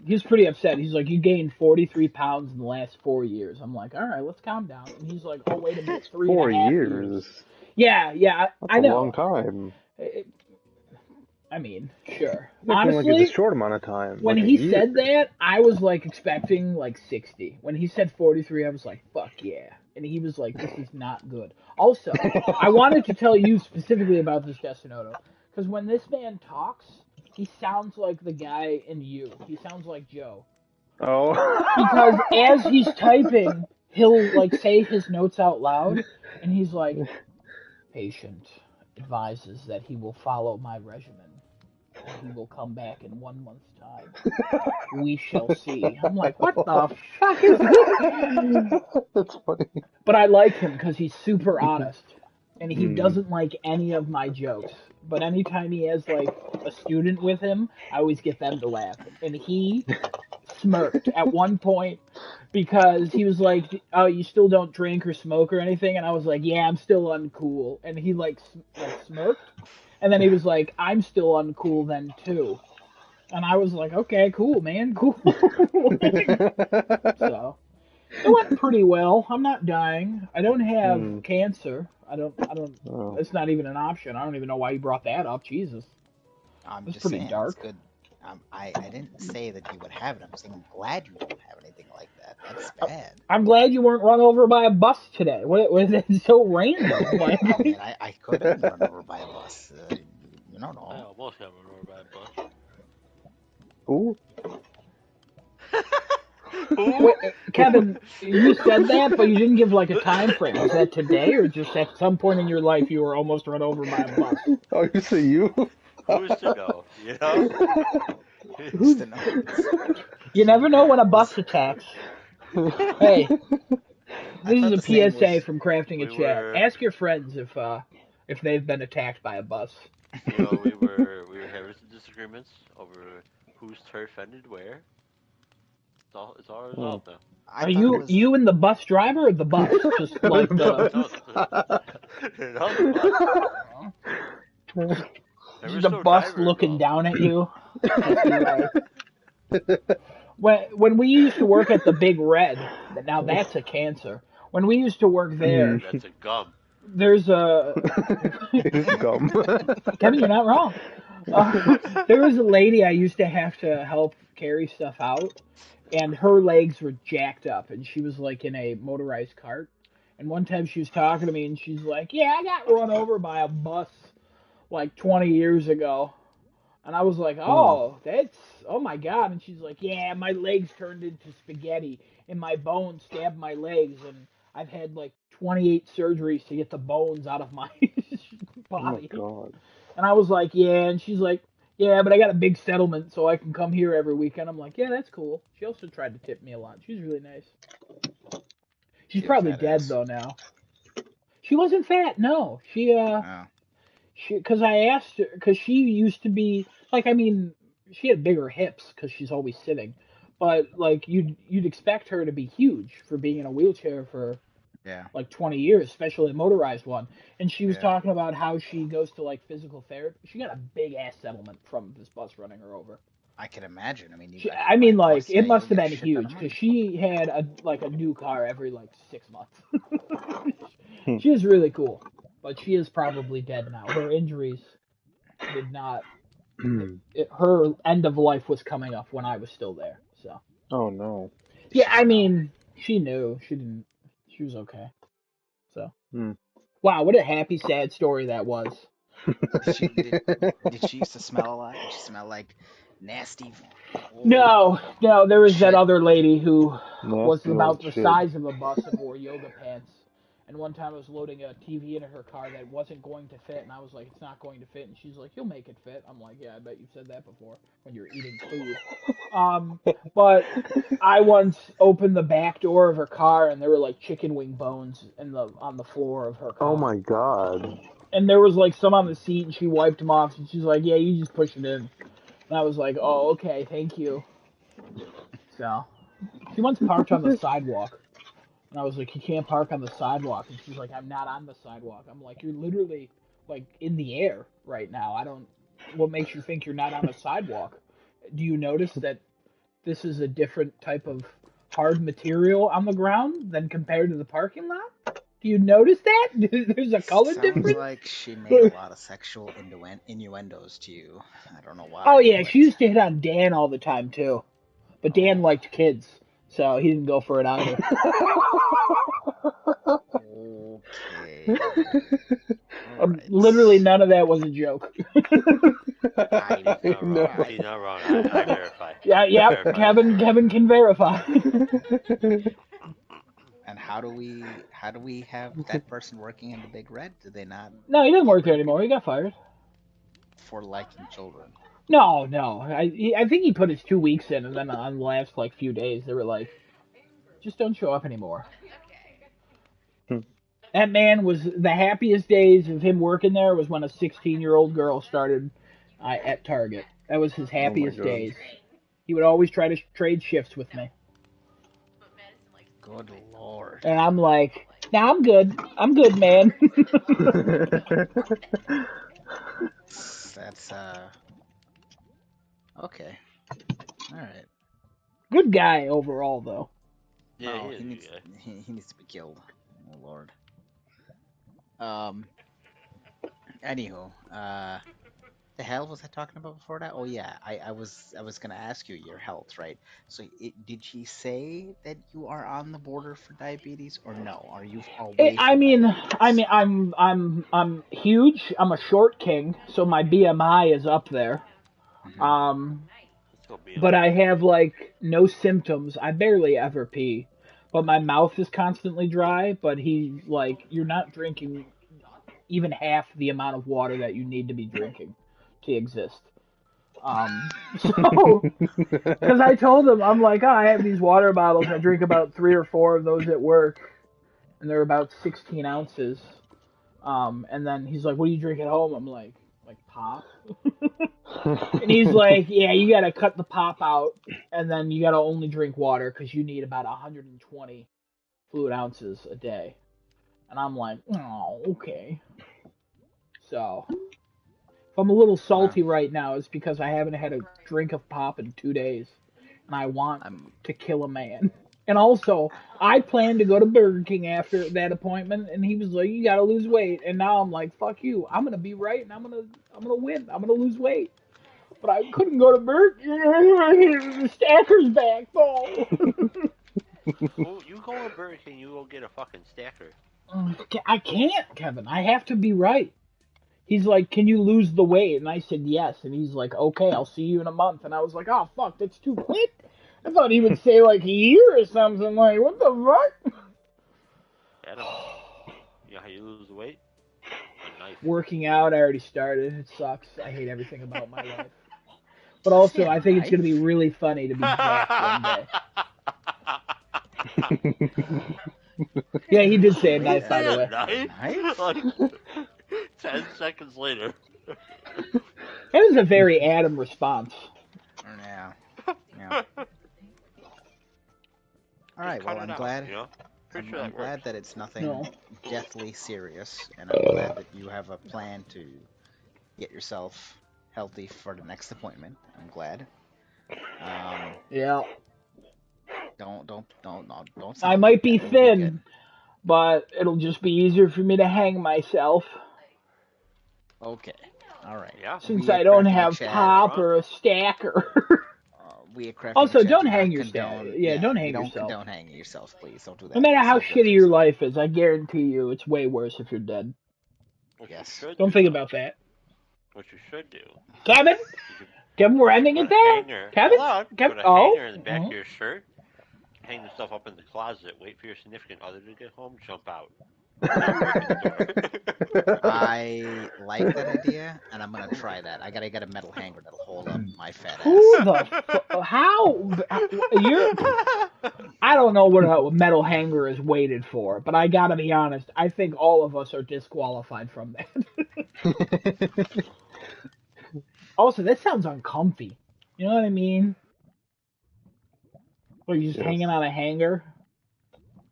A: He's pretty upset. He's like, you gained 43 pounds in the last 4 years. I'm like, all right, let's calm down. And he's like, oh, wait a minute, three and a
D: Four
A: half years.
D: years.
A: Yeah, yeah,
D: That's
A: I
D: a long
A: know.
D: time.
A: I mean, sure.
D: He's acting like it's a
A: Honestly,
D: short amount of time,
A: when
D: like a
A: he
D: year.
A: said that, I was like expecting like 60. When he said 43, I was like, fuck yeah. And he was like, this is not good. Also, I wanted to tell you specifically about this Destinoto. Because when this man talks, he sounds like the guy in You. He sounds like Joe.
D: Oh.
A: Because as he's typing, he'll like say his notes out loud, and he's like, patient advises that he will follow my regimen. He will come back in 1 month's time. We shall see. I'm like, what the fuck is this?
D: That's funny.
A: But I like him because he's super honest. And he
D: Hmm.
A: doesn't like any of my jokes. But anytime he has like a student with him, I always get them to laugh. And he smirked at one point because he was like, "Oh, you still don't drink or smoke or anything?" And I was like, "Yeah, I'm still uncool." And he like smirked, and then he was like, "I'm still uncool then too." And I was like, "Okay, cool, man, cool." So it went pretty well. I'm not dying. I don't have
D: Hmm.
A: cancer. I don't. I don't.
D: Oh.
A: It's not even an option. I don't even know why you brought that up. Jesus,
B: I'm
A: it's
B: just
A: pretty
B: saying it's
A: dark.
B: good. I didn't say that you would have it. I'm saying I'm glad you don't have anything like that. That's bad.
A: I'm glad you weren't run over by a bus today. What was it so random? Like,
B: I mean, I could have been run over by a bus. You don't
C: I
B: know.
C: almost got run over by a bus.
D: Ooh.
A: wait, Kevin, you said that, but you didn't give like a time frame. Was that today, or just at some point in your life you were almost run over by a bus?
D: Oh, you say you?
C: Who's to know? You know?
B: Who's to know?
A: You never know when a bus attacks. Hey,
B: I
A: this is
B: thought
A: a
B: the saying
A: PSA
B: was,
A: from crafting a
C: we
A: chat.
C: were,
A: Ask your friends if they've been attacked by a bus.
C: we were having some disagreements over whose turf ended where. It's all
D: Hmm.
C: resolved now.
B: I
A: Are
B: thought it
A: you
B: was,
A: you and the bus driver or the bus? Just like the
C: No, no, the bus. There
A: just
C: was
A: a
C: no
A: bus
C: driver
A: looking
C: involved.
A: down at you. Just be like, when we used to work at the Big Red, now that's a cancer. When we used to work
D: Hmm.
A: there,
C: That's a gum.
A: there's a
D: It is gum.
A: Kevin, you're not wrong. There was a lady I used to have to help carry stuff out, and her legs were jacked up, and she was like in a motorized cart. And one time she was talking to me, and she's like, "Yeah, I got run over by a bus like 20 years ago." And I was like,
D: Hmm.
A: oh my God. And she's like, yeah, my legs turned into spaghetti and my bones stabbed my legs. And I've had like 28 surgeries to get the bones out of my
D: Oh my
A: body.
D: god.
A: And I was like, yeah. And she's like, yeah, but I got a big settlement so I can come here every weekend. I'm like, yeah, that's cool. She also tried to tip me a lot. She's really nice. She's
B: she a
A: probably
B: fat
A: dead
B: ass.
A: though now. She wasn't fat, no.
B: Oh,
A: Because I asked her, because she used to be like, I mean, she had bigger hips because she's always sitting, but like you'd expect her to be huge for being in a wheelchair for
B: yeah,
A: like 20 years, especially a motorized one. And she was
B: yeah.
A: talking about how she goes to like physical therapy. She got a big ass settlement from this bus running her over.
B: I can imagine. I mean, you
A: She,
B: got
A: I
B: hit by a
A: mean, like
B: bus.
A: it
B: Yeah, you
A: must
B: don't
A: have
B: get a
A: been
B: shit ton of
A: huge because
B: money.
A: she had a new car every like 6 months.
D: Hmm.
A: She is really cool, but she is probably dead now. Her injuries did not her end of life was coming up when I was still there. So
D: Oh no.
B: Did
A: yeah,
B: she
A: I
B: smell?
A: mean, she knew she didn't. She was okay. So
D: Hmm.
A: wow, what a happy, sad story that was.
B: Did she did she used to smell a lot? Did she smell like nasty old
A: No, no, there was that
B: shit?
A: other lady who was
D: Nasty old
A: about the
D: shit.
A: size of a bus and wore yoga pants. And one time I was loading a TV into her car that wasn't going to fit, and I was like, "It's not going to fit." And she's like, "You'll make it fit." I'm like, "Yeah, I bet you've said that before when you're eating food." Um, but I once opened the back door of her car, and there were like chicken wing bones in the on the floor of her
D: Oh
A: car,
D: my god.
A: and there was like some on the seat, and she wiped them off, and she's like, "Yeah, you just push it in." And I was like, "Oh, okay, thank you." So she once parked on the sidewalk, and I was like, "You can't park on the sidewalk," and she's like, "I'm not on the sidewalk." I'm like, "You're literally like in the air right now. I don't." what makes you think you're not on a sidewalk? Do you notice that this is a different type of hard material on the ground than compared to the parking lot? Do you notice that? There's a color
B: Sounds
A: difference?
B: like she made a lot of sexual innuendos to you. I don't know
A: Oh
B: why,
A: yeah,
B: but
A: she used to hit on Dan all the time too. But Dan
B: oh,
A: liked kids, so he didn't go for it either.
B: okay. All right.
A: Literally none of that was a joke.
B: I
C: He's not
D: No.
C: wrong.
B: I
C: He's not wrong. I verify.
A: Yeah,
C: I
A: yep.
C: verify that.
A: Kevin can verify.
B: and how do we have that person working in the Big Red? Do they not
A: No, he doesn't
B: get
A: work there
B: rid of
A: anymore. He got fired.
B: for liking children?
A: No, no. I think he put his 2 weeks in, and then on the last like few days, they were like, just don't show up anymore. That man was the happiest days of him working there was when a 16-year-old girl started at Target. That was his
D: Oh my
A: happiest
D: god.
A: days. He would always try to trade shifts with me,
B: Good lord.
A: and I'm like, "Nah, I'm good. I'm good, man."
B: That's okay. All right.
A: Good guy overall, though.
C: Yeah,
B: No,
C: he is
B: he
C: a
B: needs
C: good guy.
B: he needs to be killed. Oh lord. Um. Anywho, the hell was I talking about before that? Oh yeah, I was gonna ask you your health, right? So did she say that you are on the border for diabetes or no? Are you away
A: I
B: from
A: mean,
B: diabetes?
A: I'm huge. I'm a short king, so my BMI is up there.
B: Hmm.
A: Um,
C: Let's go
A: but
C: BMI.
A: I have like no symptoms. I barely ever pee, but my mouth is constantly dry. But he's like, you're not drinking even half the amount of water that you need to be drinking to exist. So because I told him, I'm like, oh, I have these water bottles. I drink about 3 or 4 of those at work, and they're about 16 ounces. And then he's like, "What do you drink at home?" I'm like pop. And he's like, "Yeah, you gotta cut the pop out, and then you gotta only drink water because you need about 120 fluid ounces a day." And I'm like, "Oh, okay." So if I'm a little
B: Wow.
A: salty right now, it's because I haven't had a drink of pop in 2 days, and I want
B: I'm
A: to kill a man. And also, I planned to go to Burger King after that appointment, and he was like, "You gotta lose weight." And now I'm like, "Fuck you! I'm gonna be right, and I'm gonna win. I'm gonna lose weight." But I couldn't go to Burger King. The stacker's back, though.
C: Well, you go to Burger King, you go get a fucking stacker.
A: I can't, Kevin. I have to be right. He's like, "Can you lose the weight?" And I said, "Yes." And he's like, "Okay, I'll see you in a month." And I was like, "Oh, fuck, that's too quick." I thought he would say like a year or something. Like, what the fuck?
C: Adam, you know how you lose weight? A knife.
A: Working out, I already started. It sucks. I hate everything about my life. But
B: Did you say
A: also,
B: a
A: I think it's going to be
B: knife?
A: really funny to be jacked one day. Yeah, he did say a
B: Wait,
A: knife, by the
C: Say a
A: way.
B: a
C: knife?
B: knife?
C: Like 10 seconds later.
A: That was a very Adam response.
B: Yeah. Yeah. All
C: Just
B: right.
C: cut
B: Well,
C: it
B: I'm
C: out,
B: glad.
C: you know? Pretty
B: I'm
C: sure
B: I'm
C: that works.
B: glad that it's nothing
A: No.
B: deathly serious, and I'm glad that you have a plan to get yourself healthy for the next appointment. I'm glad. Um,
A: Yeah.
B: don't
A: I
B: sound like
A: might be
B: that. You'll be good.
A: thin, but it'll just be easier for me to hang myself
B: Okay. All right.
C: Yeah.
A: since
B: We
A: I
B: at
A: don't
B: Crafting a
A: have
C: You're
B: Chat,
C: not
A: pop
C: wrong.
A: or a stacker.
B: we at Crafting a
A: Also,
B: Chat
A: don't
B: do
A: hang
B: not
A: your stack.
B: condone.
A: Yeah,
B: Yeah,
A: don't
B: we
A: hang
B: don't
A: yourself.
B: condone hanging yourself. Please don't do
A: No
B: that.
A: matter
B: It's
A: how
B: not good for
A: shitty your
B: yourself.
A: life is, I guarantee you it's way worse if you're dead.
C: What you
B: Yes.
C: should
A: Don't
C: do,
A: think
C: though,
A: about that.
C: what you should do,
A: Kevin?
C: you could
A: Kevin, we're ending
C: put
A: it
C: a
A: there?
C: hanger,
A: Kevin?
C: hold on,
A: Kevin?
C: put a
A: Oh?
C: hanger in the back of your shirt, hang yourself up in the closet, wait for your significant other to get home, jump out. Start breaking the door.
B: I like that idea, and I'm gonna try that. I gotta get a metal hanger that'll hold up my fat
A: Who
B: ass.
A: the how? You're. I don't know what a metal hanger is weighted for, but I gotta be honest. I think all of us are disqualified from that. Also, that sounds uncomfy. You know what I mean? Or you just
D: Yes.
A: hanging on a hanger.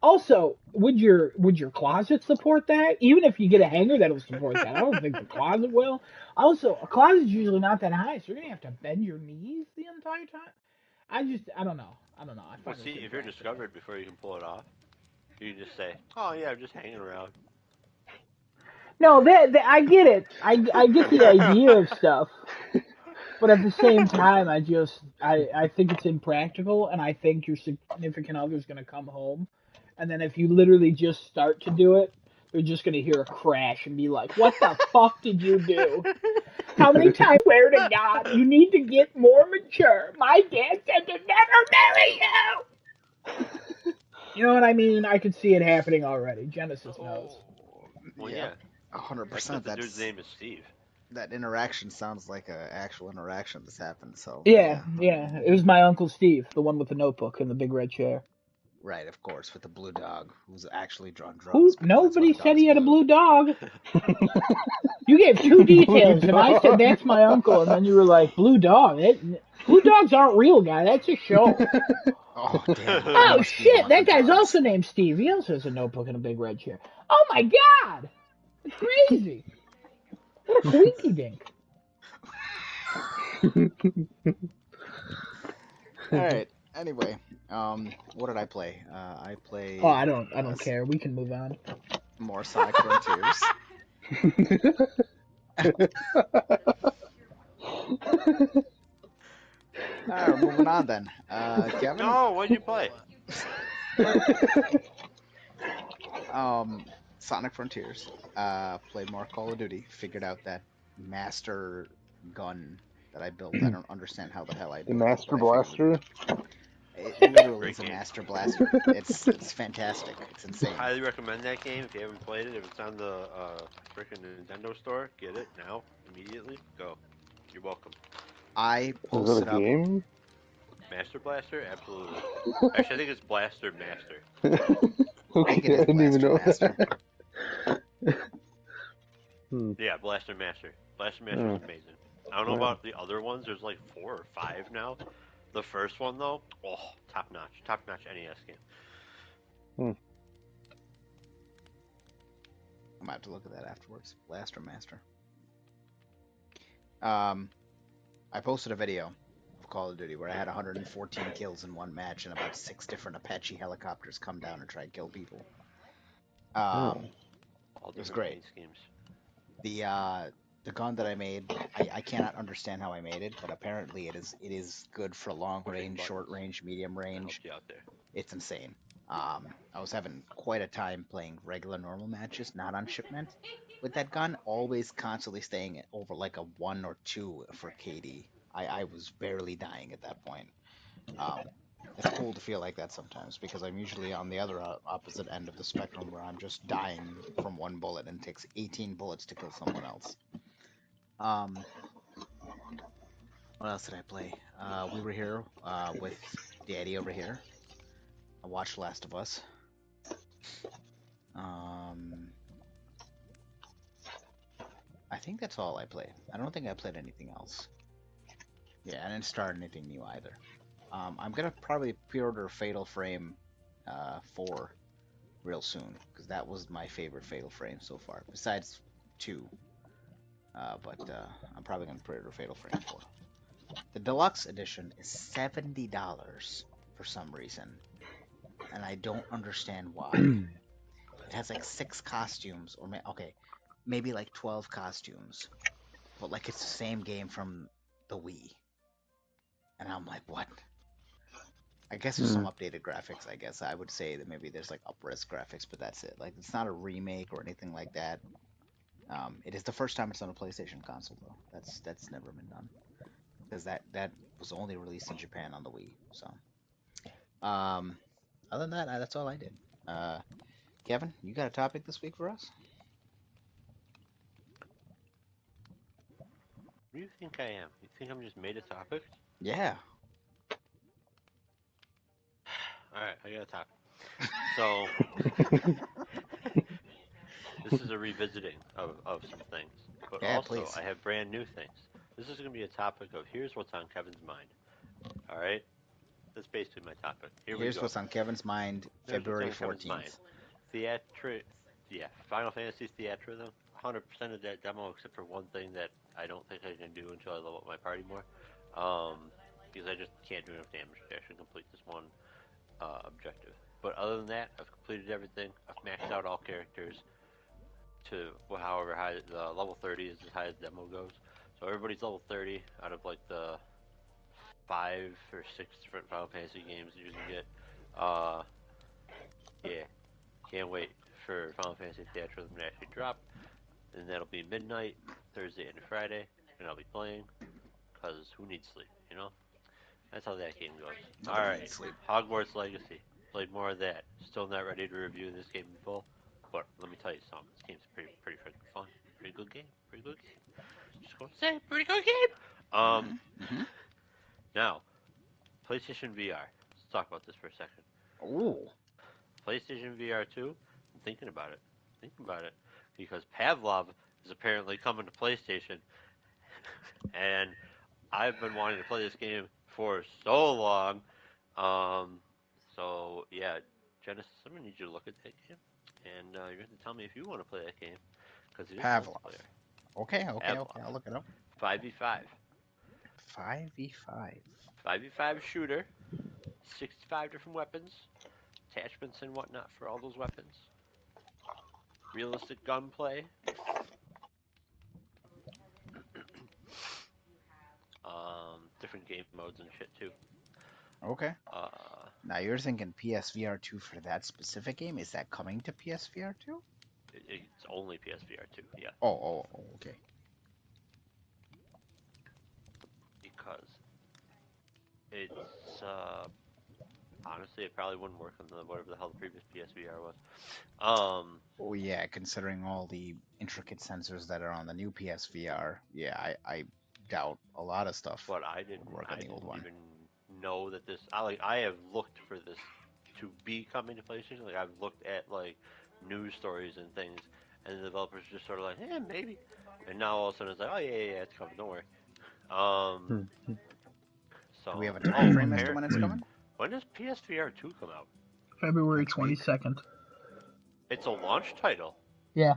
A: Also, would your closet support that? Even if you get a hanger, that'll support that. I don't think the closet will. Also, a closet's usually not that high, so you're gonna have to bend your knees the entire time. I don't know. I don't know. I
C: Well,
A: find this
C: see, if you're
A: impractical.
C: discovered before you can pull it off, you can just say, "Oh yeah, I'm just hanging around."
A: No, that I get it. I get the idea of stuff, but at the same time, I think it's impractical, and I think your significant other's gonna come home, and then if you literally just start to do it, they're just gonna hear a crash and be like, "What the fuck did you do? How many times? Swear to God, you need to get more mature. My dad said to never marry you." You know what I mean? I could see it happening already. Genesis knows.
B: Oh,
C: Well,
B: yeah,
C: yeah, that's
B: 100%.
C: because the dude's name is Steve.
B: That interaction sounds like a actual interaction that's happened. So
A: Yeah,
B: yeah,
A: yeah. It was my uncle Steve, the one with the notebook and the big red chair.
B: right, of course, with the blue dog who's actually drawn
A: Who?
B: drugs because that's why
A: Nobody
B: the
A: said
B: dog's
A: he had a
B: blue.
A: blue dog. You gave two
D: Blue
A: details, and I said
D: dog.
A: that's my uncle, and then you were like, "Blue dog." Blue dogs aren't real, guy. That's a show.
B: Oh damn, I
A: Oh
B: must be the
A: shit,
B: one
A: that
B: on
A: guy's
B: drugs.
A: also named Steve. He also has a notebook and a big red chair. Oh my god, it's crazy. What a quinky dink.
B: All right. Anyway, what did I play? I
A: Oh,
B: played
A: I don't care. We can move on.
B: more Sonic Frontiers. All right, we're moving on then. Kevin,
C: No, what'd you play?
B: um, Sonic Frontiers. Played more Call of Duty. Figured out that master gun that I built. I don't understand how the hell I
D: The
B: built it, but
D: Master
B: I figured
D: Blaster.
B: it literally
C: Great
B: is a
C: game.
B: master blaster. It's fantastic. It's insane.
C: Highly recommend that game if you haven't played it. If it's on the freaking Nintendo store, get it now, immediately. Go. You're welcome.
B: I
D: Is that a
B: posted up.
D: game?
C: Master Blaster, absolutely. Actually, I think it's Blaster Master.
B: I think
D: Okay,
B: it
D: I
B: is
D: didn't even
B: Blaster
D: know
B: Master.
D: that. Hmm.
C: Yeah, Blaster Master. Blaster Master is
D: Oh,
C: amazing. I don't know
D: yeah.
C: about the other ones. There's like 4 or 5 now. The first one though, oh, top notch NES game.
D: Hmm.
B: I'm gonna have to look at that afterwards. Blaster Master. Um, I posted a video of Call of Duty where I had 114 kills in one match and about 6 different Apache helicopters come down and try and kill people.
D: Oh.
C: All
B: It was
C: different
B: great.
C: paint schemes.
B: The uh, the gun that I made, I cannot understand how I made it, but apparently it is good for long
C: Pushing
B: range, short
C: buttons
B: range, medium
C: that
B: range.
C: helped you out there.
B: It's insane. I was having quite a time playing regular normal matches, not on shipment, with that gun, always constantly staying at over like a 1 or 2 for KD. I was barely dying at that point. Um, it's cool to feel like that sometimes because I'm usually on the other opposite end of the spectrum where I'm just dying from one bullet and it takes 18 bullets to kill someone else. Um, what else did I play? We were here with Daddy over here. I watched Last of Us. Um, I think that's all I played. I don't think I played anything else. Yeah, I didn't start anything new either. I'm gonna probably pre-order Fatal Frame 4 real soon because that was my favorite Fatal Frame so far, besides 2. But I'm probably gonna pre-order Fatal Frame 4. The deluxe edition is $70 for some reason, and I don't understand why. It has like 6 costumes, or okay, maybe like 12 costumes, but like it's the same game from the Wii. And I'm like, what? I guess there's some
D: Hmm.
B: updated graphics. I guess I would say that maybe there's like up-res graphics, but that's it. Like it's not a remake or anything like that. It is the first time it's on a PlayStation console though. That's never been done because that was only released in Japan on the Wii. So, um, other than that, that's all I did. Uh, Kevin, you got a topic this week for us?
C: What do you think I am? You think I'm just made a topic?
B: Yeah.
C: All right, I got a topic. So this is a revisiting of some things, but
B: Yeah,
C: also
B: please.
C: I have brand new things. This is going to be a topic of here's what's on Kevin's mind. All right. That's basically my topic. Here we
B: Here's
C: go.
B: what's on Kevin's mind.
C: Here's what's
B: February
C: on Kevin's mind.
B: 14th.
C: Final Fantasy Theatrhythm. 100% of that demo, except for one thing that I don't think I can do until I level up my party more. Because I just can't do enough damage to actually complete this one objective. But other than that, I've completed everything. I've maxed out all characters to however high level 30 is as high as demo goes. So everybody's level 30 out of like the 5 or 6 different Final Fantasy games that you can get. Yeah, can't wait for Final Fantasy Theatrhythm to actually drop, and that'll be midnight Thursday and Friday, and I'll be playing. Cause who needs sleep, you know? That's how that game goes. All
B: Nobody
C: right,
B: needs sleep.
C: Hogwarts Legacy. Played more of that. Still not ready to review this game in full, but let me tell you something. This game's pretty freaking fun. Pretty good game. Pretty good game. Just gonna say, pretty good game.
B: Mm-hmm.
C: Now PlayStation VR. Let's talk about this for a second.
B: Ooh.
C: PlayStation VR 2. I'm thinking about it. Because Pavlov is apparently coming to PlayStation, and I've been wanting to play this game for so long. So yeah, Genesis, I'm gonna need you to look at that game, and you're gonna have to tell me if you want to play that game, because it is
B: Pavlov.
C: multiplayer.
B: Okay.
C: Pavlov,
B: I'll look it up.
C: 5v5,
B: 5v5.
C: 5v5 shooter, 65 different weapons, attachments and whatnot for all those weapons, realistic gunplay, different game modes and shit too.
B: Okay.
C: Uh,
B: Now you're thinking PSVR 2 for that specific game? Is that coming to PSVR 2?
C: it's only PSVR 2, yeah,
B: Okay.
C: because it's honestly it probably wouldn't work on the whatever the hell the previous PSVR was.
B: Oh yeah, considering all the intricate sensors that are on the new PSVR, yeah, I doubt a lot of stuff
C: But
B: would work on
C: I
B: the old
C: didn't
B: one.
C: even know that this. I have looked for this to be coming to PlayStation. Like I've looked at like news stories and things, and the developers just sort of like, yeah, maybe. And now all of a sudden it's like, oh yeah, it's coming. Don't worry. Um,
D: Hmm.
B: Do we
C: so
B: have a time frame as to
C: apparent.
B: when it's coming?
C: When does PSVR 2 come out?
A: February
B: Next week?
A: 22nd.
C: It's a launch title.
A: Yeah.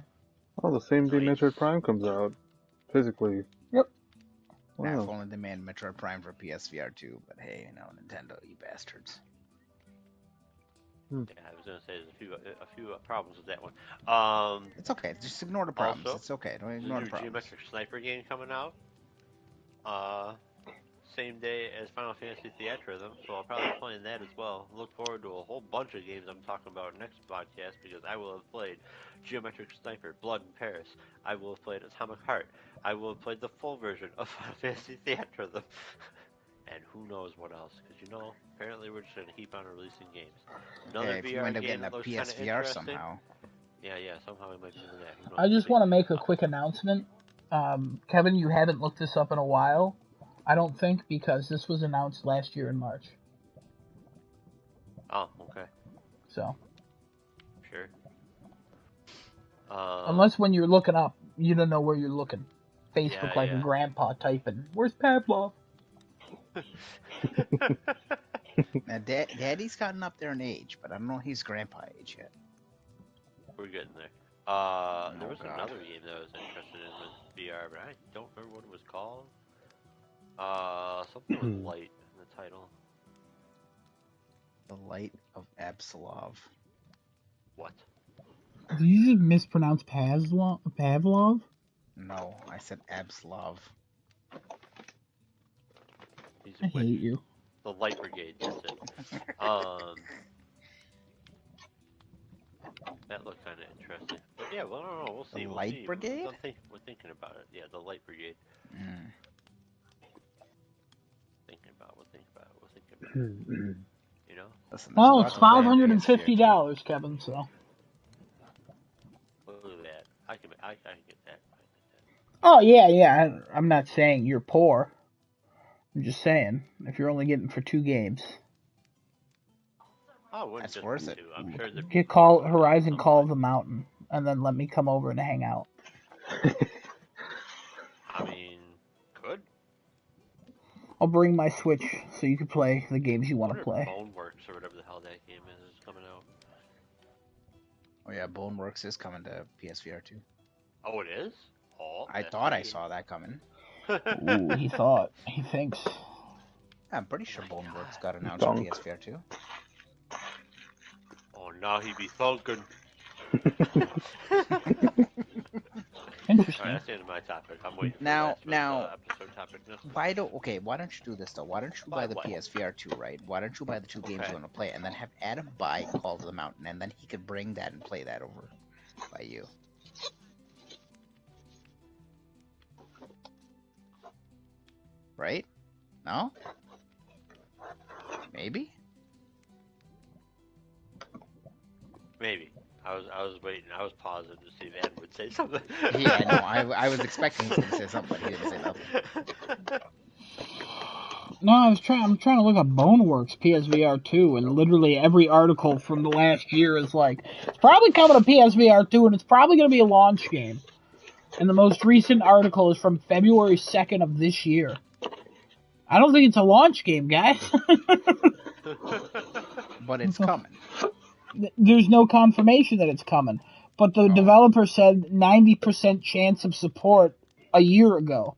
D: Oh, the same day Metroid
C: Nice.
D: Prime comes out. Physically.
A: Yep.
B: Nah, if
D: Wow.
B: only they made Metroid Prime for PSVR 2, but hey, Nintendo, you bastards.
C: Yeah, I was gonna say there's a few problems with that one.
B: It's okay, just ignore the problems.
C: Also,
B: It's okay, don't
C: there's a
B: ignore the
C: new
B: problems.
C: geometric sniper game coming out. Uh, Same day as Final Fantasy Theatrhythm, so I'll probably be playing that as well. Look forward to a whole bunch of games I'm talking about next podcast because I will have played Geometric Sniper, Blood in Paris. I will have played Atomic Heart. I will have played the full version of Final Fantasy Theatrhythm. And who knows what else, because apparently we're just going to keep on releasing games. Another
B: Hey, if you
C: VR
B: end up
C: game
B: getting
C: that
B: a
C: looks kind of
B: PSVR
C: interesting.
B: somehow,
C: Yeah, somehow we might be doing that. Who knows?
A: I just
C: We'll
A: want to make a
C: see.
A: quick announcement. Kevin, you haven't looked this up in a while, I don't think, because this was announced last year in March.
C: Oh, okay.
A: So,
C: Sure.
A: unless when you're looking up, you don't know where you're looking. Facebook like a
C: Yeah.
A: grandpa typing, "Where's Pavlov?"
B: now Daddy's gotten up there in age, but I don't know if he's grandpa age yet.
C: We're getting there. There was
B: God.
C: another game that I was interested in with VR, but I don't remember what it was called. Something with light in the title.
B: The Light of Absolov.
C: What?
A: Did you just mispronounce Pavlov?
B: No, I said Absolov.
C: He's
A: I
C: a witch.
A: hate you.
C: The Light Brigade. That's it. That looked kind of interesting. But yeah, well, I don't know. We'll see.
B: The Light Brigade?
C: We're thinking about it. Yeah, the Light Brigade.
B: Mm.
C: We'll think about it. You know?
B: Listen, there's
A: Well,
B: lots
A: it's
B: to play on
A: $550, Kevin. So.
C: Look at that. I can get that.
A: Oh yeah. I'm not saying you're poor. I'm just saying if you're only getting for 2 games.
C: Oh, it wouldn't
B: That's
C: just
B: worth
C: be
B: it.
C: 2. I'm sure there'd be
A: Get
C: more.
A: Horizon Call of the Mountain, and then let me come over and hang out.
C: I mean, could.
A: I'll bring my Switch so you can play the games you
C: I
A: want
C: wonder
A: to
C: if
A: play.
C: Boneworks or whatever the hell that game is coming out.
B: Oh yeah, Boneworks is coming to PSVR 2.
C: Oh, it is? Oh,
B: I
C: that's
B: thought I
C: neat.
B: saw that coming.
A: Ooh, he thought. He thinks.
B: I'm pretty
C: Oh
B: sure
C: my
B: Boneworks
C: god.
B: got announced for
D: Thunk.
B: PSVR 2.
C: Oh, now he be thunking. Alright,
A: Interesting.
C: that's the end of my topic. I'm waiting for
B: Now,
C: last week's
B: now,
C: episode topic now.
B: why don't you do this though? Why don't you buy
C: Buy
B: the
C: what?
B: PSVR 2, right? Why don't you buy the two games
C: Okay.
B: you want to play, and then have Adam buy Call to the Mountain, and then he could bring that and play that over by you. Right? No? Maybe?
C: Maybe. I was waiting. I was pausing to see if Ed would say something.
B: Yeah, no, I was expecting he was gonna say something, but he didn't say nothing.
A: No, I'm trying to look up Boneworks PSVR 2, and literally every article from the last year is like, it's probably coming to PSVR 2, and it's probably going to be a launch game. And the most recent article is from February 2nd of this year. I don't think it's a launch game, guys.
B: But it's coming.
A: There's no confirmation that it's coming. But the developer said 90% chance of support a year ago.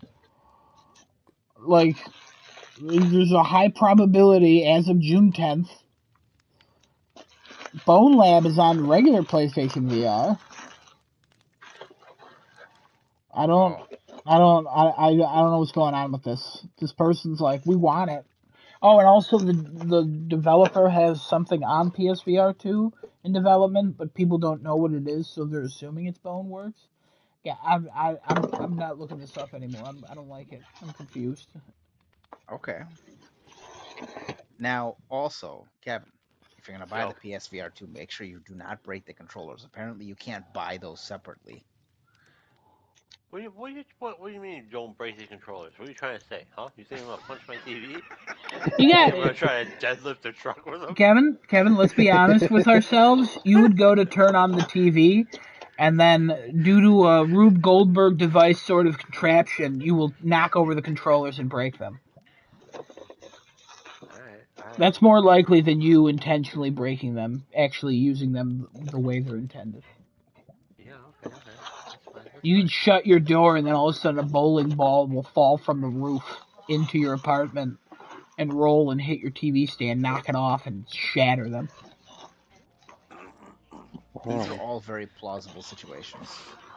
A: Like, there's a high probability as of June 10th. Bone Lab is on regular PlayStation VR. I don't know what's going on with this. This person's like, we want it. Oh, and also the developer has something on PSVR 2 in development, but people don't know what it is, so they're assuming it's Boneworks. Yeah, I'm not looking this up anymore. I don't like it. I'm confused.
B: Okay. Now, also, Kevin, if you're gonna buy
C: Yo.
B: the PSVR 2, make sure you do not break the controllers. Apparently, you can't buy those separately.
C: What do you mean you don't break the controllers? What are you trying to say, huh? You think I'm gonna punch my TV?
A: You
C: You
A: got
C: think I'm gonna try to deadlift a truck with them?
A: Kevin, let's be honest with ourselves. You would go to turn on the TV, and then, due to a Rube Goldberg device sort of contraption, you will knock over the controllers and break them.
C: Alright.
A: That's more likely than you intentionally breaking them, actually using them the way they're intended.
C: Yeah, okay. That's fine.
A: You can shut your door, and then all of a sudden a bowling ball will fall from the roof into your apartment and roll and hit your TV stand, knock it off, and shatter them.
B: These are
D: Wow.
B: all very plausible situations.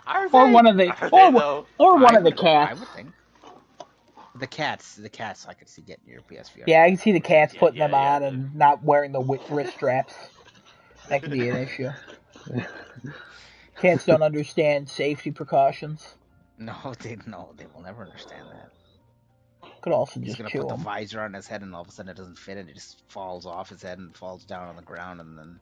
C: Are
A: Or
C: they?
A: one of the
C: Are they though?
A: one
B: I
A: of the
B: would
A: cats.
B: think. The cats, I could see getting your PSVR.
A: Yeah, I can see the cats putting them on
C: Yeah.
A: and not wearing the wrist straps. That could be an issue. Cats don't understand safety precautions.
B: No, they will never understand that.
A: Could also
B: He's
A: just
B: gonna
A: chew
B: put the
A: them.
B: visor on his head, and all of a sudden it doesn't fit, and it just falls off his head and falls down on the ground, and then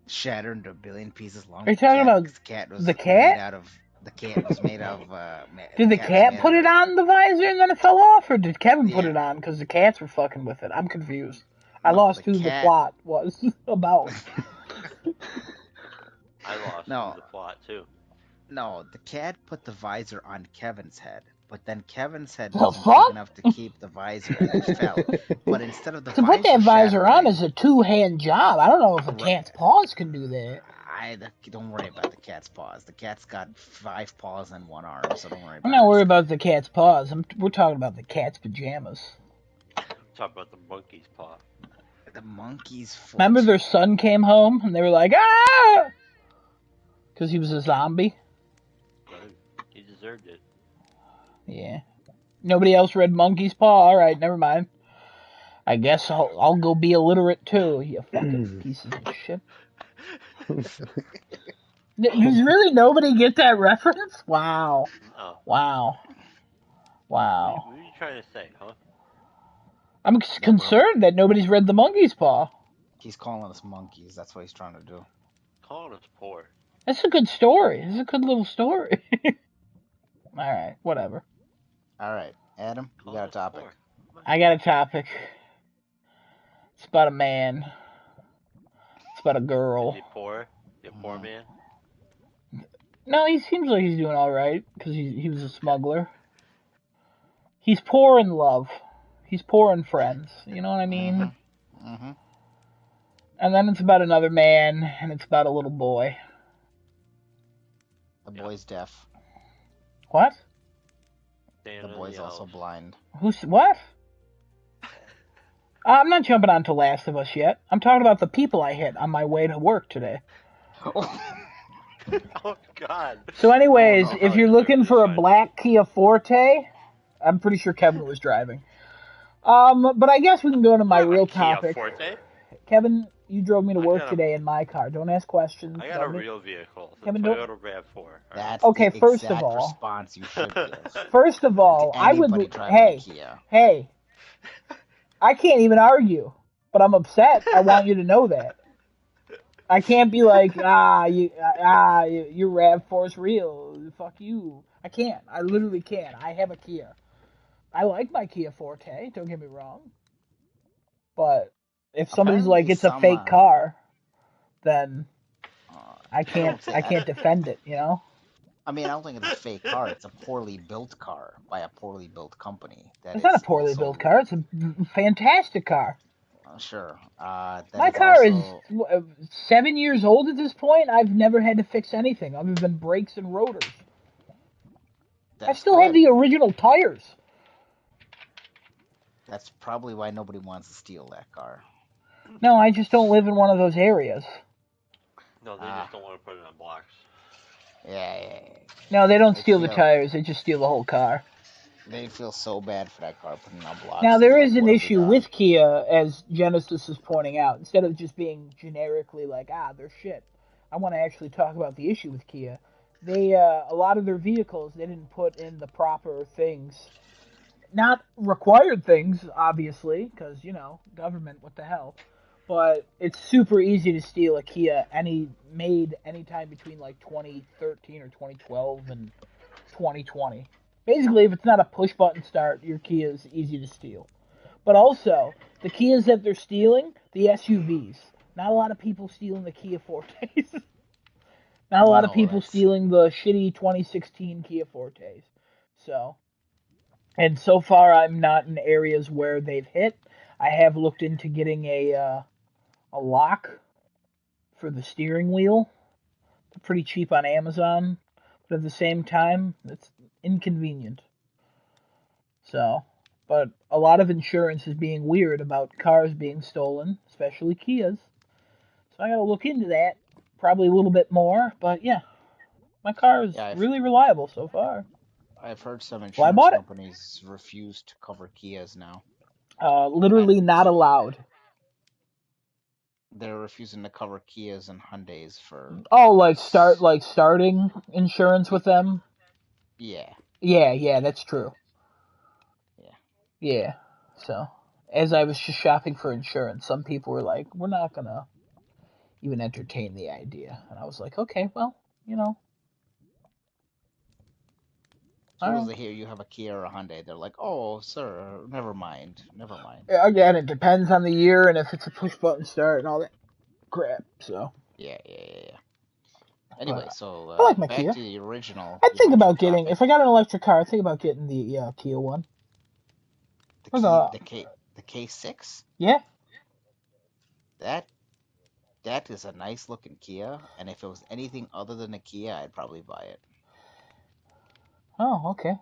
B: shattered into a billion pieces. Along
A: Are you
B: with the
A: talking
B: cat,
A: about
B: because
A: the
B: made
A: cat?
B: out of the cat was made of.
A: Did the cat put it on the visor and then it fell off, or did Kevin put
B: Yeah.
A: it on because the cats were fucking with it? I'm confused. I
B: No,
A: lost
B: the
A: who the
B: cat-
A: plot was about.
C: I lost
B: No.
C: the plot too.
B: No, the cat put the visor on Kevin's head, but then Kevin's head
A: The
B: wasn't
A: fuck?
B: big enough to keep the visor, and it fell. But instead of the
A: To
B: visor
A: put that visor on
B: shattering,
A: is a two-hand job. I don't know if a
B: Right.
A: cat's paws can do that.
B: don't worry about the cat's paws. The cat's got 5 paws and 1 arm, so don't worry about
A: I'm
B: it.
A: not worried about the cat's paws. We're talking about the cat's pajamas.
C: Talk about the monkey's paw.
B: The monkey's foot.
A: Remember their son came home and they were like, ah! Because he was a zombie?
C: He deserved it.
A: Yeah. Nobody else read Monkey's Paw? Alright, never mind. I guess I'll go be illiterate too, you fucking pieces of shit. Does really nobody get that reference? Wow.
C: Oh.
A: Wow.
C: What are you trying to say, huh?
A: I'm concerned that nobody's read The Monkey's Paw.
B: He's calling us monkeys. That's what he's trying to do.
C: Calling us poor.
A: That's a good story. It's a good little story. Alright, whatever.
B: Alright, Adam, you got a topic.
A: I got a topic. It's about a man. It's about a girl.
C: Is he poor? Is he a poor man?
A: No, he seems like he's doing alright, because he was a smuggler. He's poor in love. He's poor in friends. You know what I mean?
B: Mm-hmm.
A: And then it's about another man, and it's about a little boy.
B: The
C: Yep.
B: boy's deaf.
A: What?
C: Staying
B: The
C: in
B: boy's
C: the
B: also
C: house.
B: blind.
A: Who's what? I'm not jumping onto Last of Us yet. I'm talking about the people I hit on my way to work today.
C: Oh God.
A: So, anyways,
B: no.
C: I'll
A: if
C: tell
A: you're
C: you soon.
A: looking
C: It's
A: for a
C: fine.
A: black Kia Forte, I'm pretty sure Kevin was driving. But I guess we can go to
C: I
A: my
C: don't have a
A: real
C: Kia
A: topic.
C: Forte.
A: Kevin, you drove me to
C: I
A: work
C: got a
A: today in my car. Don't ask questions.
C: I got a
A: Don't.
C: real vehicle. It's
A: Kevin,
C: a
A: don't.
C: Toyota RAV4. All right.
B: That's
A: Okay,
B: the
A: first of
B: exact
A: all,
B: response you should give
A: first of
B: to
A: all, I would.
B: anybody driving a
A: Hey,
B: Kia.
A: hey, I can't even argue, but I'm upset. I want you to know that. I can't be like, your RAV4's real. Fuck you. I can't. I literally can't. I have a Kia. I like my Kia Forte. Don't get me wrong. But if somebody's like,
B: Apparently,
A: it's a
B: some.
A: fake car, then I
B: I
A: can't.
B: don't say
A: I
B: that.
A: can't defend it. You know.
B: I mean, I don't think it's a fake car. It's a poorly built car by a poorly built company that
A: It's not a
B: is
A: poorly built
B: also
A: car. It's a fantastic car.
B: sure. That
A: My
B: is
A: car is
B: also
A: 7 years old at this point. I've never had to fix anything other than brakes and rotors. I
B: that's
A: still have
B: good.
A: the original tires.
B: That's probably why nobody wants to steal that car.
A: No, I just don't live in one of those areas.
C: No, they
B: Ah,
C: just don't want to put it on blocks.
B: yeah.
A: No, they don't
B: They
A: steal the
B: feel
A: tires. They just steal the whole car.
B: they feel so bad for that car putting on
A: Now,
B: blocks. They're
A: there
B: like,
A: is an
B: what have we
A: issue
B: done?
A: with Kia, as Genesis is pointing out. Instead of just being generically like, they're shit, I want to actually talk about the issue with Kia. They, a lot of their vehicles, they didn't put in the proper things. Not required things, obviously, because, government, what the hell. But it's super easy to steal a Kia made anytime between like 2013 or 2012 and 2020. Basically, if it's not a push button start, your Kia is easy to steal. But also, the Kias that they're stealing, the SUVs. Not a lot of people stealing the Kia Fortes. Not a lot of
B: No,
A: people
B: that's
A: stealing the shitty 2016 Kia Fortes. So, and so far, I'm not in areas where they've hit. I have looked into getting a lock for the steering wheel. They're pretty cheap on Amazon, but at the same time, it's inconvenient. So, but a lot of insurance is being weird about cars being stolen, especially Kias. So I gotta look into that probably a little bit more. But yeah, my car is
B: yeah.
A: really reliable so far.
B: I've heard some
A: So I
B: insurance
A: bought it.
B: companies refuse to cover Kias now. At
A: Literally not allowed.
B: they're refusing to cover Kias and Hyundais for
A: Oh, starting insurance with them.
B: yeah,
A: Yeah, that's true.
B: yeah.
A: Yeah. So as I was just shopping for insurance, some people were like, "We're not gonna even entertain the idea," and I was like, "Okay, well, you know, all
B: Suppose
A: right."
B: they hear you have a Kia or a Hyundai, they're like, "Oh, sir, never mind, never mind."
A: Again, it depends on the year and if it's a push button start and all that crap. So,
B: Yeah. Anyway,
A: but
B: so
A: I like my
B: back
A: Kia.
B: to
A: I
B: the
A: think
B: original
A: about getting,
B: topic.
A: if I got an electric car, I think about getting the Kia one.
B: The
A: Or
B: key,
A: the
B: the K6.
A: yeah.
B: That that is a nice looking Kia, and if it was anything other than a Kia, I'd probably buy it.
A: Oh, okay.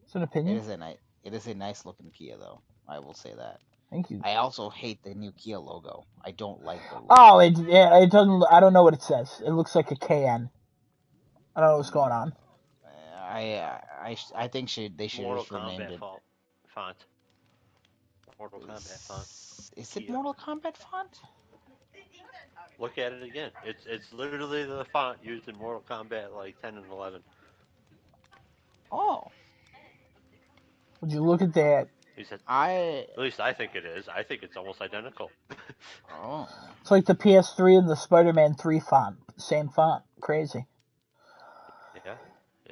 A: It's an opinion.
B: It is a nice looking Kia though. I will say that.
A: Thank you.
B: I also hate the new Kia logo. I don't like their
A: Oh,
B: logo.
A: it doesn't. I don't know what it says. It looks like a KN. I don't know what's going on.
B: I think they should
C: Mortal
B: just renamed
C: Kombat
B: it.
C: font. Mortal Kombat font.
B: Is it
C: Kia.
B: Mortal Kombat font?
C: Look at it again. It's literally the font used in Mortal Kombat like 10 and 11.
B: Oh,
A: Would you look at that?
C: He said,
B: I
C: at least I think it is. I think it's almost identical.
B: oh
A: It's like the PS3 and the Spider-Man 3 font. Same font. Crazy.
C: Yeah.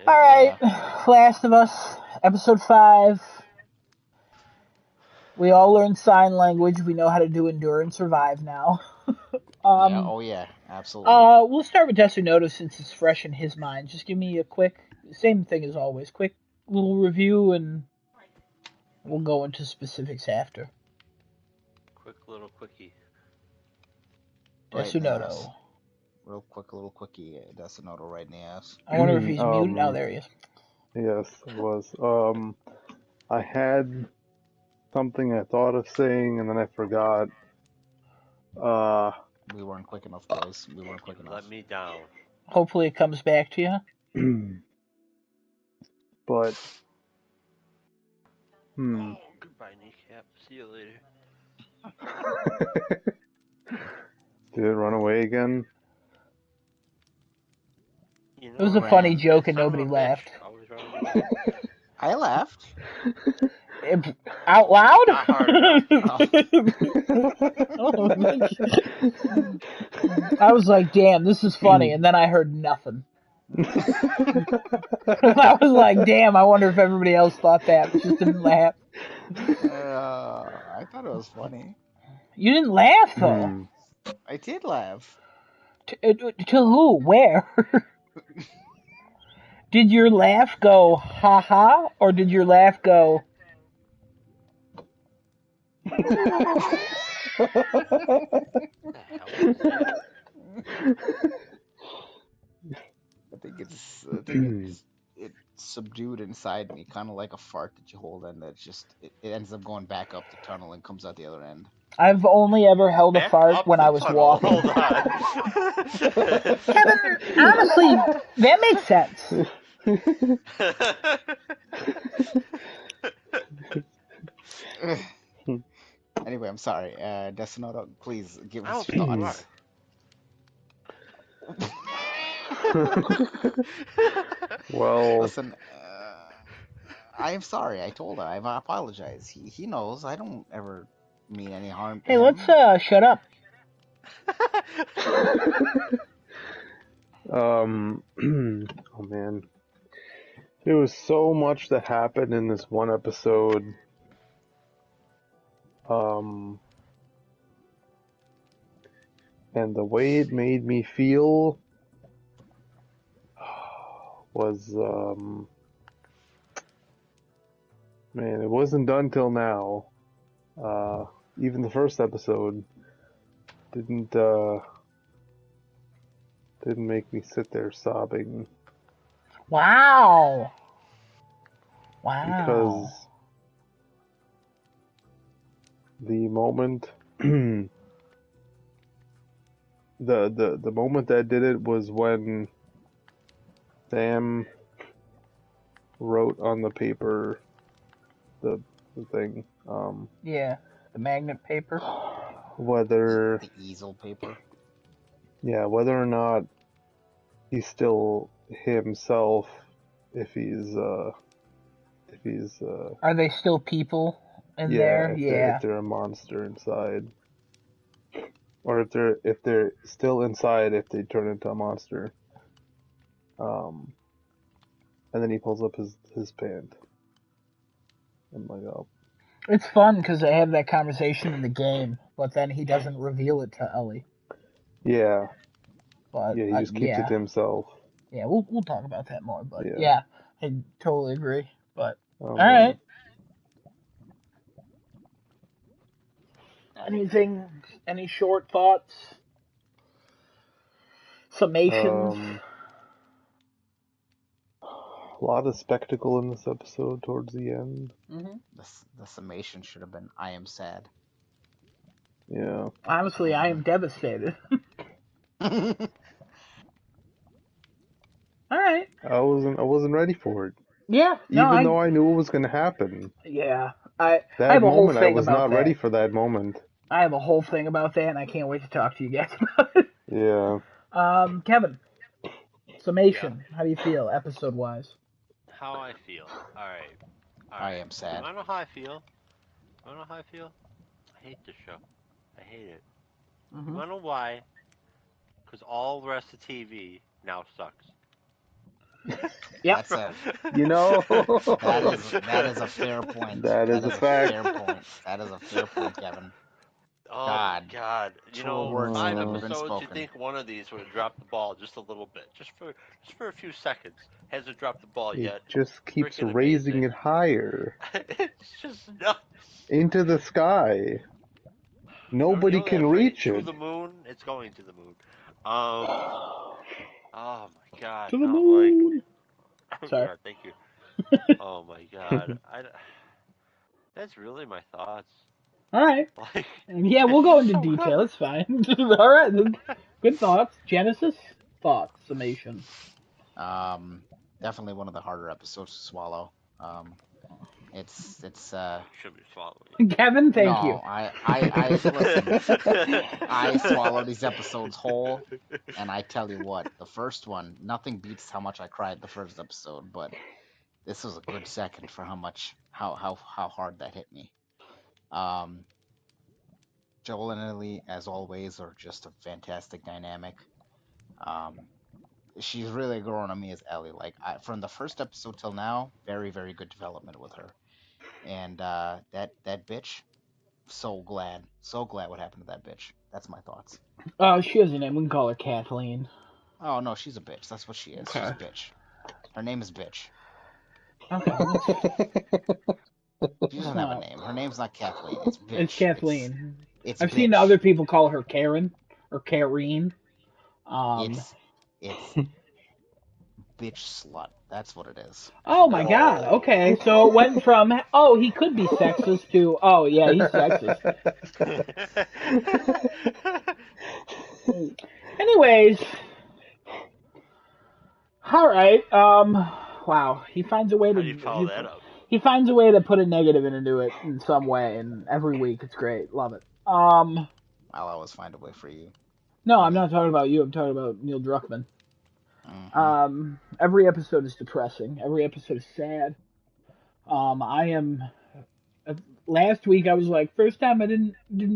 A: All
C: Yeah.
A: right,
B: yeah
A: Last of Us, episode 5. We all learned sign language. We know how to do endure and survive now.
B: yeah
A: um,
B: oh yeah absolutely.
A: we'll start with Notice since it's fresh in his mind. Just give me a quick, same thing as always. Quick we'll review and we'll go into specifics after.
C: Quick little quickie.
B: Right in the ass.
A: Desunoto.
B: Real quick, little quickie. Desunoto right in the ass.
A: I wonder if he's muted. Oh, there he is.
D: Yes, it was. I had something I thought of saying and then I forgot.
B: We weren't quick enough, boys. We weren't quick
C: You
B: enough.
C: let me down.
A: Hopefully it comes back to you.
D: But
C: Oh, goodbye, kneecap. See you later.
D: Did it run away again?
C: You know,
A: It was a
B: Ran.
A: funny joke
C: that
A: and
C: son
A: nobody
C: of a
A: laughed.
C: bitch always running away.
B: I laughed.
A: Out loud?
C: Not hard enough.
A: Oh, I was like, damn, this is funny, and then I heard nothing. I was like, damn, I wonder if everybody else thought that, but just didn't laugh.
B: I thought it was funny.
A: You didn't laugh, though.
B: I did laugh.
A: To who? Where? Did your laugh go, ha ha, or did your laugh go...
C: What the hell was that?
B: I think it's subdued inside me, kind of like a fart that you hold, and it ends up going back up the tunnel and comes out the other end.
A: I've only ever held a
C: Back
A: fart
C: up
A: when
C: the
A: I was
C: tunnel.
A: walking.
C: Hold on.
A: Kevin, honestly, that makes sense.
B: Anyway, I'm sorry. Desunoto, please give
C: I
B: us
C: don't
B: your
C: think you are.
B: thoughts.
D: Well,
B: Listen, I am sorry. I told him. I apologize. He knows. I don't ever mean any harm to
A: Hey,
B: him.
A: let's shut up.
D: oh man. There was so much that happened in this one episode. And the way it made me feel was, man, it wasn't done till now. Even the first episode didn't make me sit there sobbing.
A: Wow.
D: Because the moment the moment that did it was when Sam wrote on the paper the thing.
A: Yeah, the magnet paper.
D: Whether
B: The easel paper.
D: Yeah, whether or not he's still himself, if he's
A: Are they still people in
D: yeah,
A: there?
D: if they're a monster inside, or if they're still inside if they turn into a monster. And then he pulls up his pant. I'm like, oh.
A: It's fun because they have that conversation in the game, but then he doesn't reveal it to Ellie.
D: Yeah.
A: But
D: Yeah, he just keeps it to himself.
A: Yeah, we'll talk about that more. But
D: Yeah.
A: yeah, I totally agree. But all
D: man.
A: right. Anything? Any short thoughts? Summations?
D: A lot of spectacle in this episode towards the end.
A: Mm-hmm.
B: The summation should have been, I am sad.
D: Yeah.
A: Honestly, I am devastated. All right.
D: I wasn't ready for it.
A: Yeah. No,
D: Even though I knew it was going to happen.
A: Yeah. I
D: That
A: have a whole
D: moment,
A: thing
D: I was
A: about
D: not
A: that.
D: ready for that moment.
A: I have a whole thing about that, and I can't wait to talk to you guys about it.
D: Yeah.
A: Kevin, summation. Yeah. How do you feel, episode-wise?
C: How I feel. All right.
B: I am sad.
C: I know how I feel. I hate this show. I hate it.
A: Mm-hmm.
C: You wanna know why? Because all the rest of TV now sucks.
A: Yep.
B: That is a fair point.
D: That is a fact.
B: Fair point. That is a fair point, Kevin.
C: Oh
B: God.
C: God! You know,
B: words
C: 5
B: have never been
C: episodes. You
B: spoken.
C: think one of these would have dropped the ball just a little bit, just for a few seconds. hasn't dropped the ball
D: It
C: yet.
D: just keeps
C: Freaking
D: raising
C: amazing.
D: it higher
C: It's just nuts.
D: into the sky.
C: You
D: Nobody
C: know that
D: can
C: phrase,
D: reach
C: to
D: it.
C: the moon? It's going to the moon. Oh my god,
A: To the
C: no, like,
A: moon. Sorry.
C: yeah, thank you. Oh my god, that's really my thoughts.
A: All right.
C: Like,
A: Yeah,
C: it's
A: we'll go
C: just
A: into
C: so
A: detail.
C: good.
A: It's fine. All right. Good thoughts. Genesis thoughts summation.
B: Um, Definitely one of the harder episodes to swallow. Um, it's
C: Should be swallowing
A: Kevin, thank you.
B: no, I listen. I swallow these
C: it.
B: episodes whole, and I tell you what, the first one, nothing beats how much I cried the first episode, but this was a good second for how hard that hit me. Um, Joel and Ellie, as always, are just a fantastic dynamic. Um, she's really grown on me as Ellie. Like from the first episode till now, very very good development with her. And that bitch, so glad what happened to that bitch. That's my thoughts.
A: Oh, she has a name. We can call her Kathleen.
B: Oh no, she's a bitch. That's what she is. She's
D: Okay.
B: a bitch. Her name is bitch.
A: Okay,
B: She
A: it's
B: doesn't have a
A: not.
B: name. Her name's not Kathleen. It's
A: It's
B: bitch.
A: Kathleen.
B: It's
A: I've seen
B: bitch.
A: other people call her Karen or Kareen. Um.
B: It's bitch slut. That's what it is.
A: Oh my God.
C: Whoa.
A: Okay, so it went from he could be sexist to yeah he's sexist. Anyways, all right. Wow. He finds a way
C: How
A: to
C: do you follow that up?
A: he finds a way to put a negative into it in some way, and every week it's great. Love it.
B: I'll always find a way for you,
A: No,
B: for
A: I'm
B: me.
A: not talking about you. I'm talking about Neil Druckmann.
B: Hmm.
A: Every episode is depressing. Every episode is sad. I am. Uh, Last week I was like, first time I didn't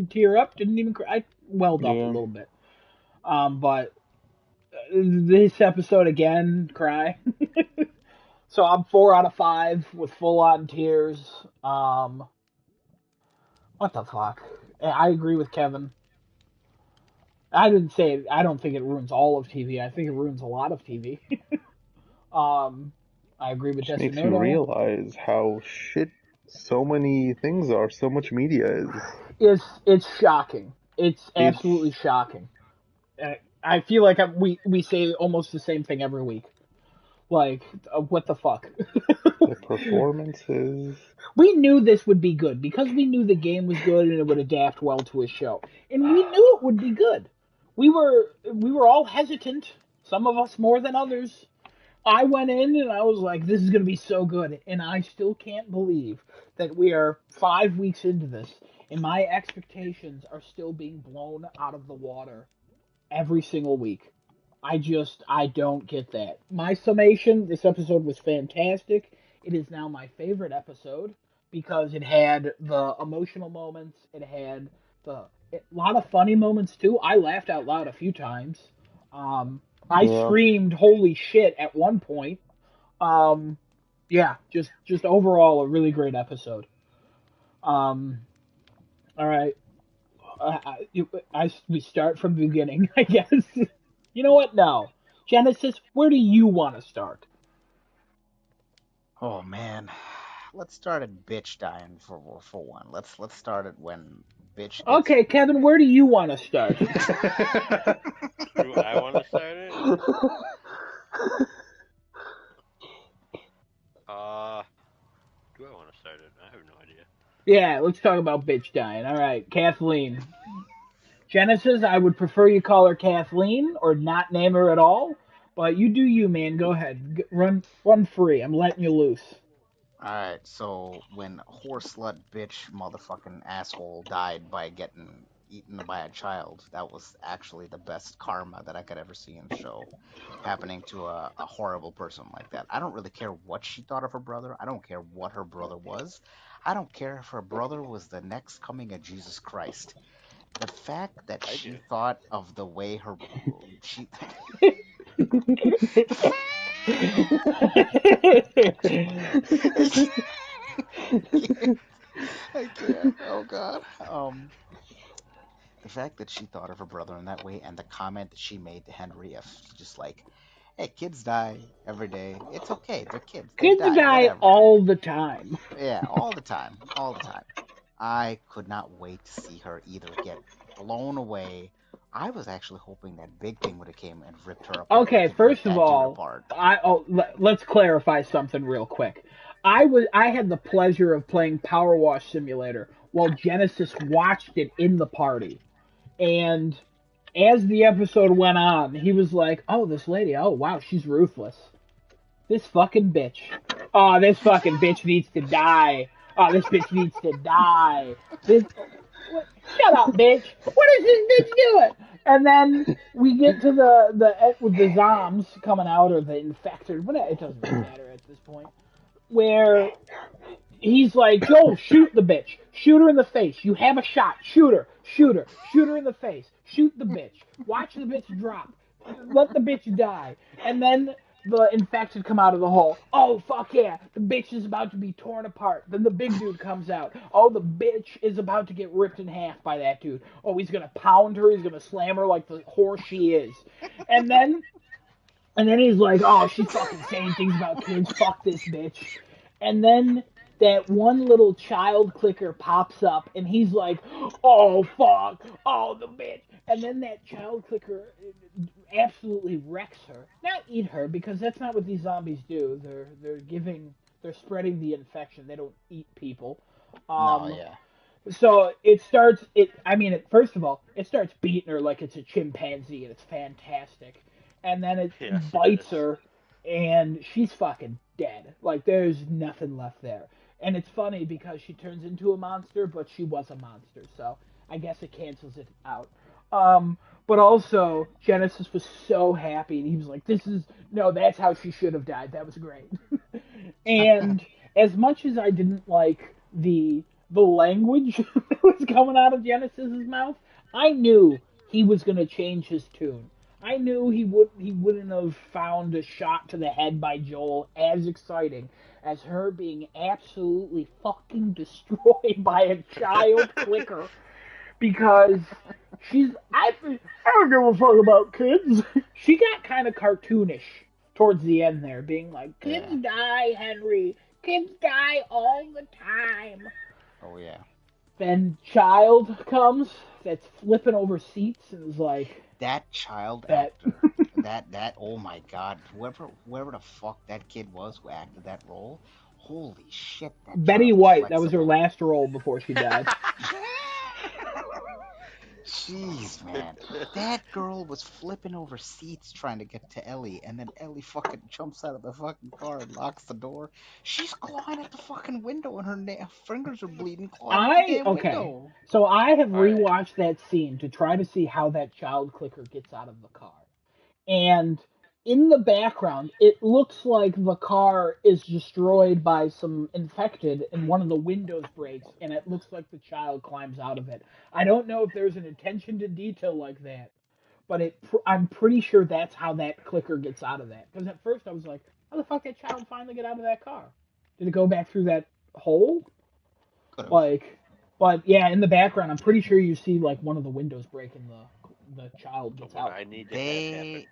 A: tear up, didn't even cry. I welled up a
D: Yeah.
A: little bit. But this episode again, cry. So I'm 4 out of 5 with full on tears. What the fuck? I agree with Kevin. I didn't say it, I don't think it ruins all of TV. I think it ruins a lot of TV. um, I agree with
D: Just makes you
A: Desimoto.
D: realize how shit so many things are, so much media is.
A: It's shocking. It's absolutely
D: It's
A: shocking. I feel like we say almost the same thing every week. Like, what the fuck?
D: the performances.
A: We knew this would be good because we knew the game was good and it would adapt well to a show, and we knew it would be good. We were all hesitant. Some of us more than others. I went in and I was like, "This is gonna be so good," and I still can't believe that we are 5 weeks into this, and my expectations are still being blown out of the water every single week. I don't get that. My summation, this episode was fantastic. It is now my favorite episode because it had the emotional moments, it had a lot of funny moments too. I laughed out loud a few times. Um, I
D: Yeah.
A: screamed "holy shit" at one point. Um, yeah, just overall a really great episode. Um, all right, we start from the beginning, I guess. You know what? No. Genesis, where do you want to start?
B: Oh man, let's start at bitch dying for one. Let's start it when bitch gets.
A: Okay, Kevin, where do you want to start?
C: Do I want to start it? Uh, do I want to start it? I have no idea.
A: Yeah, let's talk about bitch dying. All right, Kathleen. Genesis, I would prefer you call her Kathleen or not name her at all. But you do you, man. Go ahead. Run free. I'm letting you loose.
B: All right, so when horse slut bitch motherfucking asshole died by getting eaten by a child, that was actually the best karma that I could ever see in the show, happening to a horrible person like that. I don't really care what she thought of her brother. I don't care what her brother was. I don't care if her brother was the next coming of Jesus Christ. The fact that
C: I do.
B: she thought of the way her she I can't. Oh God. The fact that she thought of her brother in that way, and the comment that she made to Henry of just like, Hey, kids die every day. It's okay. They're kids. They
A: Kids
B: die.
A: die
B: Whatever.
A: all the time.
B: Yeah, all the time. All the time. I could not wait to see her either get blown away. I was actually hoping that big thing would have came and ripped her apart. We
A: Okay,
B: could rip
A: first of
B: that dude
A: all,
B: apart.
A: let's clarify something real quick. I had the pleasure of playing Powerwash Simulator while Genesis watched it in the party. And as the episode went on, he was like, "Oh, this lady, oh wow, she's ruthless. This fucking bitch. Oh, this fucking bitch needs to die. Oh, this bitch needs to die. This Shut up, bitch. What is this bitch doing?" And then we get to the zombs coming out or the infected, whatever. It doesn't really matter at this point. Where he's like, "Joel, shoot the bitch. Shoot her in the face. You have a shot. Shoot her. Shoot her. Shoot her in the face. Shoot the bitch. Watch the bitch drop. Let the bitch die." And then the infected come out of the hole. Oh, fuck yeah. The bitch is about to be torn apart. Then the big dude comes out. Oh, the bitch is about to get ripped in half by that dude. Oh, he's going to pound her. He's going to slam her like the horse she is. And then he's like, "Oh, she's fucking saying things about kids. Fuck this bitch." And then that one little child clicker pops up, and he's like, "Oh fuck, oh the bitch." And then that child clicker absolutely wrecks her. Not eat her, because that's not what these zombies do. They're spreading the infection. They don't eat people.
B: No,
A: Um,
B: yeah.
A: so it starts. First of all, it starts beating her like it's a chimpanzee, and it's fantastic. And then it
C: Yes, it
A: bites
C: is.
A: her, and she's fucking dead. Like there's nothing left there. And it's funny because she turns into a monster, but she was a monster, so I guess it cancels it out. Um, but also Genesis was so happy, and he was like, "This is no, that's how she should have died. That was great." And as much as I didn't like the language that was coming out of Genesis's mouth, I knew he was going to change his tune. I knew he wouldn't have found a shot to the head by Joel as exciting as her being absolutely fucking destroyed by a child clicker, because I don't give a fuck about kids. She got kind of cartoonish towards the end there, being like, "Kids
B: Yeah.
A: die, Henry. Kids die all the time."
B: Oh yeah.
A: Then child comes that's flipping over seats and is like,
B: That child
A: "That."
B: actor. That oh my god. Whoever the fuck that kid was who acted that role. Holy shit, that
A: Betty
B: child was
A: White. That was her
B: flexible.
A: last role before she died.
B: Jeez, man. That girl was flipping over seats trying to get to Ellie, and then Ellie fucking jumps out of the fucking car and locks the door. She's clawing at the fucking window, and her fingers are bleeding, clawing at the damn
A: Okay.
B: window.
A: So I have
C: All right.
A: rewatched that scene to try to see how that child clicker gets out of the car. And in the background, it looks like the car is destroyed by some infected, and one of the windows breaks, and it looks like the child climbs out of it. I don't know if there's an attention to detail like that, but I'm pretty sure that's how that clicker gets out of that. Because at first I was like, "How the fuck did that child finally get out of that car? Did it go back through that hole?"
B: Could have.
A: Like, but yeah, in the background, I'm pretty sure you see like one of the windows break, and the child
C: But
A: gets
C: what
A: out.
C: I need to have happen,
B: They,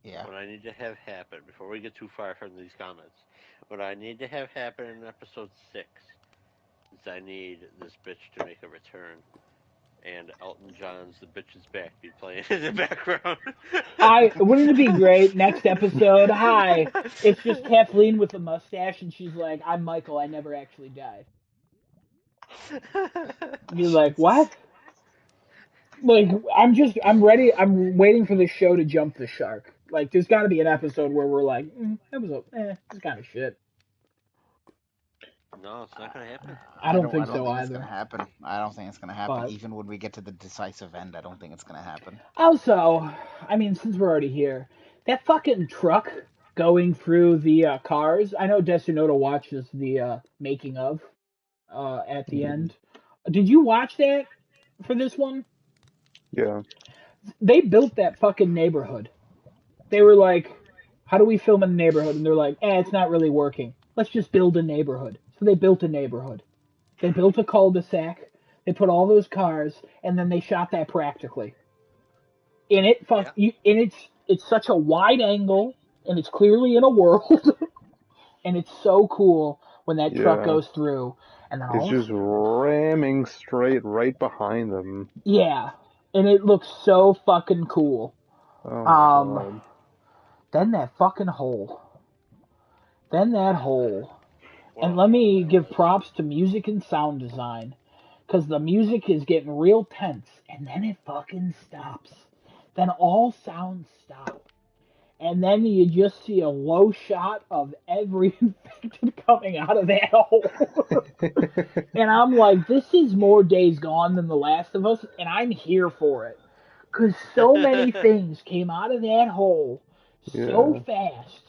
B: yeah.
C: what I need to have happen before we get too far from these comments, what I need to have happen in episode 6 is I need this bitch to make a return, and Elton John's "The Bitch Is Back" be playing in the background.
A: I wouldn't it be great? Next episode, hi, it's just Kathleen with the mustache, and she's like, "I'm Michael. I never actually died." You're like,
B: Jesus.
A: "What?" Like, I'm ready. I'm waiting for the show to jump the shark. Like, there's got to be an episode where we're like, that was it's kind of shit."
C: No, it's not gonna happen.
A: I don't
B: I
A: think
B: don't
A: so
B: think it's gonna
A: either.
B: happen. I don't think it's gonna happen.
A: But
B: Even when we get to the decisive end, I don't think it's gonna happen.
A: also, I mean, since we're already here, that fucking truck going through the cars. I know Desunoda watches the making of at the
D: Hmm.
A: end. Did you watch that for this one?
D: Yeah.
A: They built that fucking neighborhood. They were like, "How do we film in a neighborhood?" And they're like, it's not really working. Let's just build a neighborhood." So they built a neighborhood. They built a cul-de-sac. They put all those cars, and then they shot that practically. And it fuck
C: Yeah.
A: you. And it's it's such a wide angle, and it's clearly in a world, and it's so cool when that truck
D: Yeah.
A: goes through, and then
D: It's
A: all of
D: just ramming straight right behind them.
A: yeah, and it looks so fucking cool.
D: Oh my
A: Um,
D: god.
A: then that fucking hole, then that hole, and
C: Well,
A: let me give props to music and sound design, because the music is getting real tense, and then it fucking stops. Then all sounds stop. And then you just see a low shot of every infected coming out of that hole. And I'm like, this is more Days Gone than The Last of Us, and I'm here for it. Because so many things came out of that hole so
D: Yeah.
A: fast.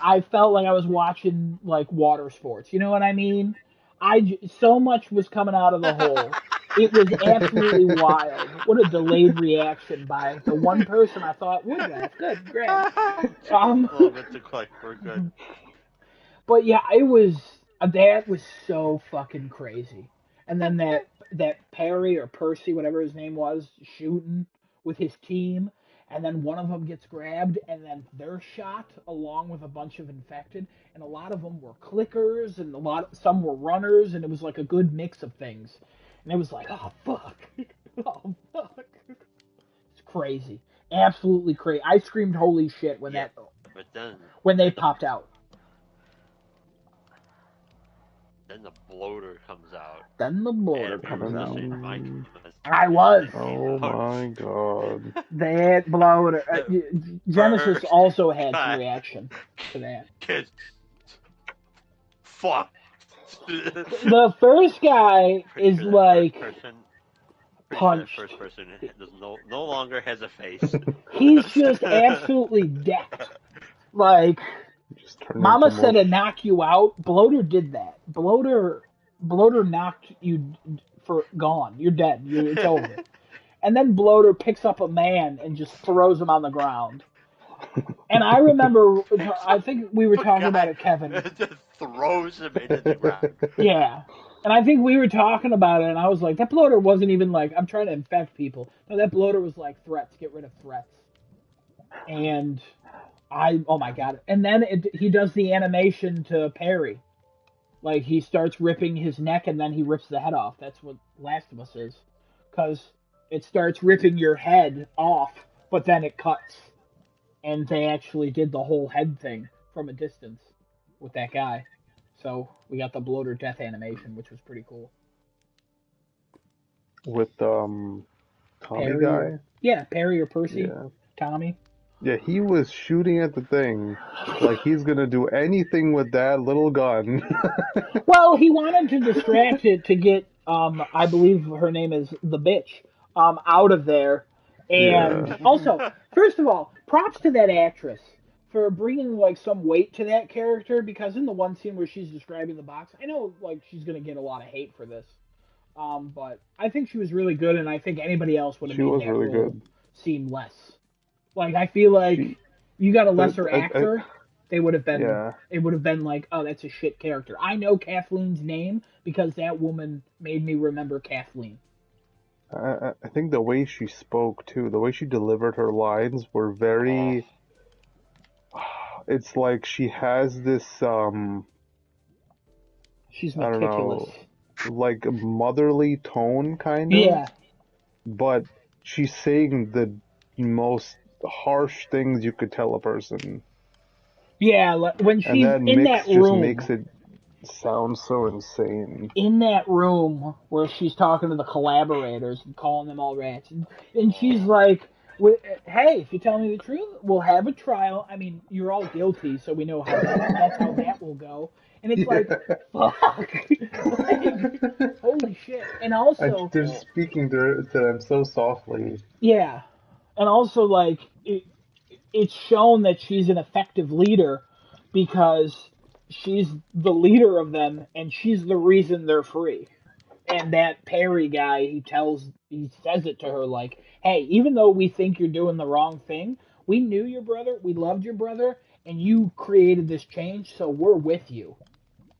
A: I felt like I was watching like water sports. You know what I mean? So much was coming out of the hole. It was absolutely wild. What a delayed reaction by the one person I thought would laugh. Good, great. Um,
C: little bit too quick. We're good.
A: but yeah, it was that was so fucking crazy. And then that Perry or Percy, whatever his name was, shooting with his team, and then one of them gets grabbed, and then they're shot along with a bunch of infected, and a lot of them were clickers, and some were runners, and it was like a good mix of things. And it was like, oh fuck, oh fuck, it's crazy, absolutely crazy. I screamed holy shit when
C: Yep. But then
A: they popped out.
C: the bloater comes out.
A: Then the border
C: Adam, you were
A: comes out.
C: listening to my
D: Um,
C: comments
A: I
C: as
A: was.
C: they came
D: oh
C: out.
D: my god.
A: That bloater.
C: The
A: Genesis
C: first
A: also had some
C: guy
A: reaction to that.
C: gets fucked.
A: The first guy
C: Pretty
A: is
C: sure that first
A: like
C: person. Pretty sure that
A: punched.
C: first person does no longer has a face.
A: He's just absolutely decked. Like
D: Just turned into
A: Mama said to
D: mush.
A: knock you out. Bloater did that. Bloater knocked you for gone. You're dead. It's over. And then Bloater picks up a man and just throws him on the ground. And I remember, I think we were
C: A
A: talking about
C: guy
A: it, Kevin.
C: just throws him into the ground.
A: Yeah. And I think we were talking about it, and I was like, that bloater wasn't even like, I'm trying to infect people. No, that bloater was like, threats, get rid of threats. And oh my god. And then he does the animation to Perry. Like, he starts ripping his neck, and then he rips the head off. That's what Last of Us is. Because it starts ripping your head off, but then it cuts. And they actually did the whole head thing from a distance with that guy. So we got the bloater death animation, which was pretty cool.
D: With Tommy
A: Perry or
D: guy?
A: yeah, Perry or Percy,
D: Yeah.
A: Tommy.
D: Yeah, he was shooting at the thing like he's gonna do anything with that little gun.
A: Well, he wanted to distract it to get I believe her name is the bitch out of there.
D: Yeah.
A: And also, first of all, props to that actress for bringing like some weight to that character, because in the one scene where she's describing the box, I know like she's gonna get a lot of hate for this. But I think she was really good, and I think anybody else would have
D: She
A: made
D: was
A: that
D: really
A: role
D: good.
A: seem less. Like I feel like
D: She,
A: you got a lesser
D: I,
A: actor, they would have been.
D: yeah.
A: It would have been like, oh, that's a shit character. I know Kathleen's name because that woman made me remember Kathleen.
D: I think the way she spoke too, the way she delivered her lines were
A: Oh,
D: very. It's like she has this
A: she's
D: I don't
A: meticulous.
D: know, like motherly tone kind of,
A: Yeah,
D: but she's saying the most harsh things you could tell a person,
A: yeah. When
D: and
A: she's
D: that mix just
A: room,
D: makes it sound so insane.
A: in that room where she's talking to the collaborators and calling them all rats, and she's like, "Hey, if you tell me the truth, we'll have a trial. I mean, you're all guilty, so we know how that's how that will go." And it's like,
D: Yeah.
A: fuck, like, holy shit. And also,
D: They're speaking to them so softly.
A: yeah, and also like it's shown that she's an effective leader because she's the leader of them and she's the reason they're free. And that Perry guy, he says it to her like, "Hey, even though we think you're doing the wrong thing, we knew your brother, we loved your brother, and you created this change, so we're with you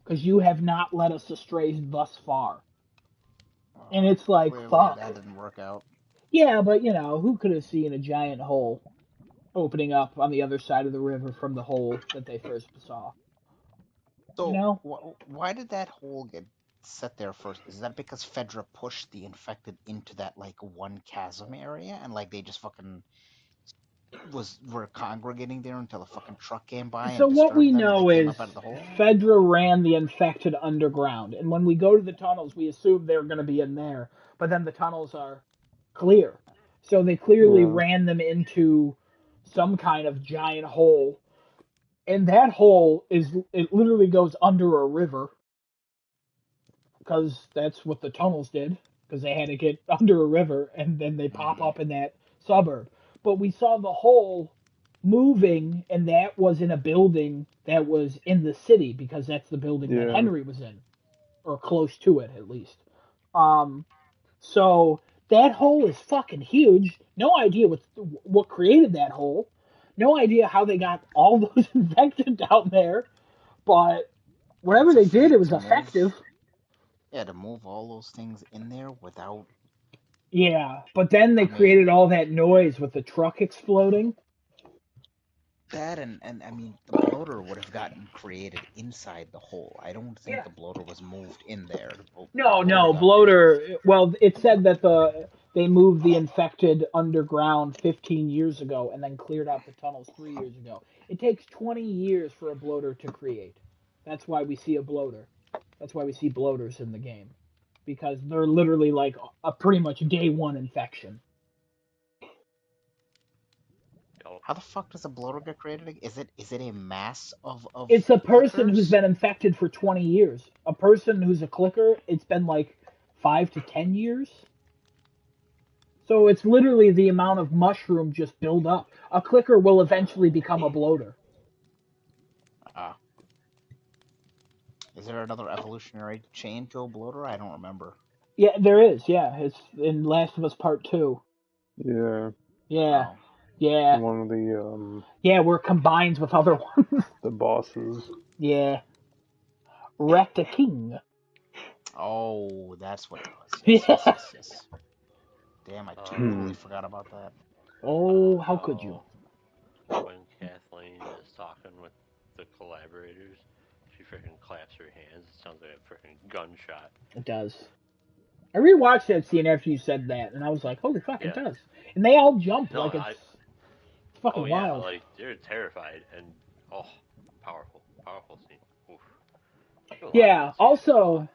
A: because you have not led us astray thus far." And it's like,
B: Clearly,
A: fuck.
B: that didn't work out.
A: Yeah, but who could have seen a giant hole? opening up on the other side of the river from the hole that they first saw. You
B: So,
A: know,
B: why did that hole get set there first? Is that because Fedra pushed the infected into that like one chasm area, and like they just fucking were congregating there until a fucking truck came by
A: so
B: and
A: what we
B: disturbed them, and they
A: know
B: came
A: is
B: up out of the hole?
A: Fedra ran the infected underground, and when we go to the tunnels, we assume they're going to be in there, but then the tunnels are clear, so they clearly
D: Yeah.
A: ran them into some kind of giant hole, and that hole is it literally goes under a river because that's what the tunnels did because they had to get under a river and then they pop
B: Mm-hmm.
A: up in that suburb. But we saw the hole moving, and that was in a building that was in the city because that's the building that
D: Yeah.
A: Henry was in, or close to it at least. Um, so that hole is fucking huge. No idea what created that hole. No idea how they got all those infected down there, but whatever
B: It's a
A: they did,
B: feat
A: it was
B: to move.
A: effective.
B: Yeah, to move all those things in there without.
A: Yeah, but then they
B: I mean,
A: created all that noise with the truck exploding.
B: that and I mean, the bloater would have gotten created inside the hole. I don't think
A: Yeah.
B: the bloater was moved in there. The
A: No,
B: bloater
A: no,
B: got created.
A: bloater. Well, it said that they moved the infected underground 15 years ago and then cleared out the tunnels 3 years ago. It takes 20 years for a bloater to create. That's why we see a bloater. That's why we see bloaters in the game because they're literally like a pretty much day one infection.
C: Yep.
B: How the fuck does a bloater get created? Is it a mass of
A: It's a person who's
B: clickers?
A: been infected for 20 years. A person who's a clicker, it's been like 5 to 10 years. So it's literally the amount of mushroom just build up. A clicker will eventually become a bloater.
B: Uh, is there another evolutionary chain to a bloater? I don't remember.
A: Yeah, there is. Yeah, it's in Last of Us Part 2.
D: Yeah.
A: Yeah.
B: Oh,
A: Yeah.
D: One of
A: Yeah, where it combines with other ones.
D: the bosses.
A: Yeah. Recta King.
B: oh, that's what it was. Yes, yes,
A: Yeah.
B: yes, yes. Damn, I totally
D: Hmm.
B: forgot about that.
A: Oh, how could you?
C: How when Kathleen is talking with the collaborators, she freaking claps her hands. It sounds like a freaking gunshot.
A: It does. I rewatched that scene after you said that, and I was like, holy fuck, it
C: Yeah.
A: does. And they all jump
C: No,
A: like
C: I.
A: it's
C: Oh
A: fucking
C: yeah,
A: wild.
C: like they're terrified and oh, powerful, powerful scene. Oof. There's a lot of good
A: Yeah,
C: scenes in this one.
A: also,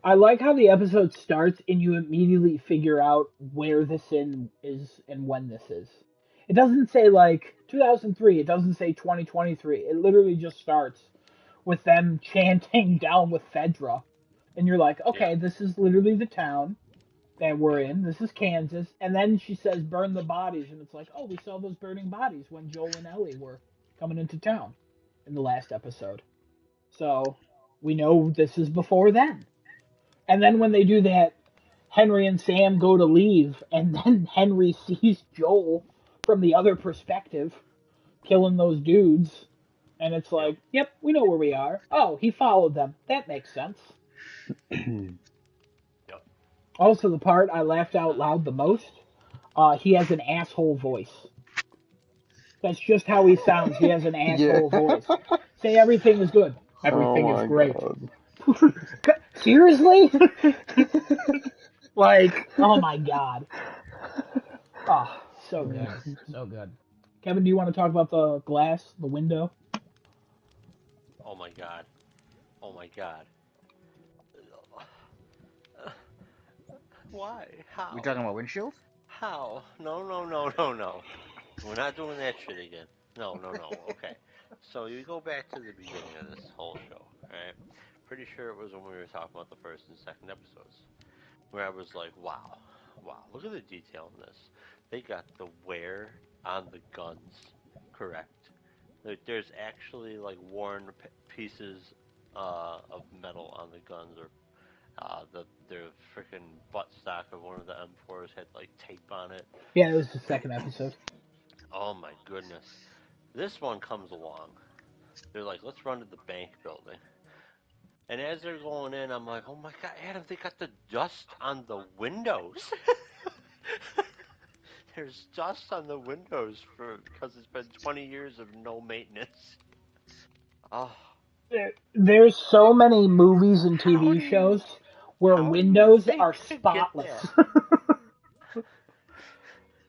A: I like how the episode starts and you immediately figure out where this in is and when this is. It doesn't say like 2003, it doesn't say 2023. It literally just starts with them chanting down with Fedra. And you're like,
C: Yeah.
A: okay, this is literally the town that we're
C: Yep.
A: in. This is Kansas. And then she says, burn the bodies. And it's like, oh, we saw those burning bodies when Joel and Ellie were coming into town in the last episode. So we know this is before then. And then when they do that, Henry and Sam go to leave, and then Henry sees Joel from the other perspective killing those dudes. And it's
C: Yep.
A: like, yep, we know where we are. Oh, he followed them. That makes sense.
C: Yep.
A: Also, the part I laughed out loud the most, he has an asshole voice. That's just how he sounds. He has an
D: Yeah.
A: asshole voice. Say everything is good.
D: Oh
A: Everything is
D: my
A: great.
D: god.
A: Seriously? Like, oh my god. Oh, so good. So good. Kevin, do you want to talk about the glass, the window?
C: Oh my god. Oh my god. Why?
B: We
C: How?
B: talking about windshield?
C: How? No, no, no, no, no. We're not doing that shit again. No, no, no. Okay. So you go back to the beginning of this whole show, right? Pretty sure it was when we were talking about the first and second episodes, where I was like, wow, wow, look at the detail in this. They got the wear on the guns correct. Like, there's actually like worn pieces of metal on the guns, or the freaking buttstock of one of the M4s had like tape on it.
A: Yeah, it was the second episode.
C: Oh my goodness. This one comes along. They're like, let's run to the bank building. And as they're going in, I'm like, oh my god, Adam, they got the dust on the windows. there's dust on the windows because it's been 20 years of no maintenance. Oh,
A: There's so many movies and
C: how
A: TV
C: do you
A: shows where
C: how do you
A: windows
C: think
A: are
C: to get
A: spotless.
C: that? How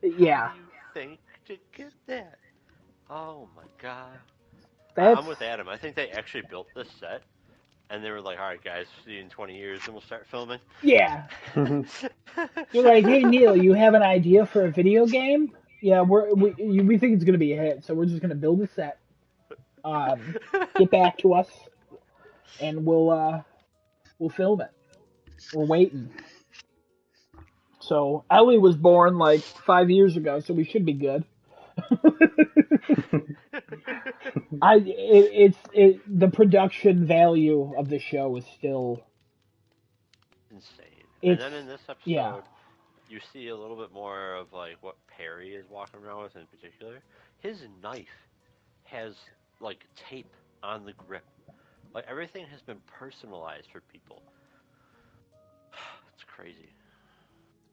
C: do
A: Yeah,
C: you think to get that? Oh my god. I'm
A: that's
C: with Adam. I think they actually built this set and they were like, all right, guys, see you in 20 years and we'll start filming.
A: yeah. They're like, hey Neil, you have an idea for a video game? Yeah, we think it's gonna be a hit, so we're just gonna build a set. Get back to us, and we'll film it. We're waiting. So Ellie was born like 5 years ago, so we should be good. The production value of the show is still
C: Insane. And
A: it's
C: then in this
A: yeah,
C: episode, you see a little bit more of like what Perry is walking around with in particular. His knife has like tape on the grip. Like everything has been personalized for people. It's crazy.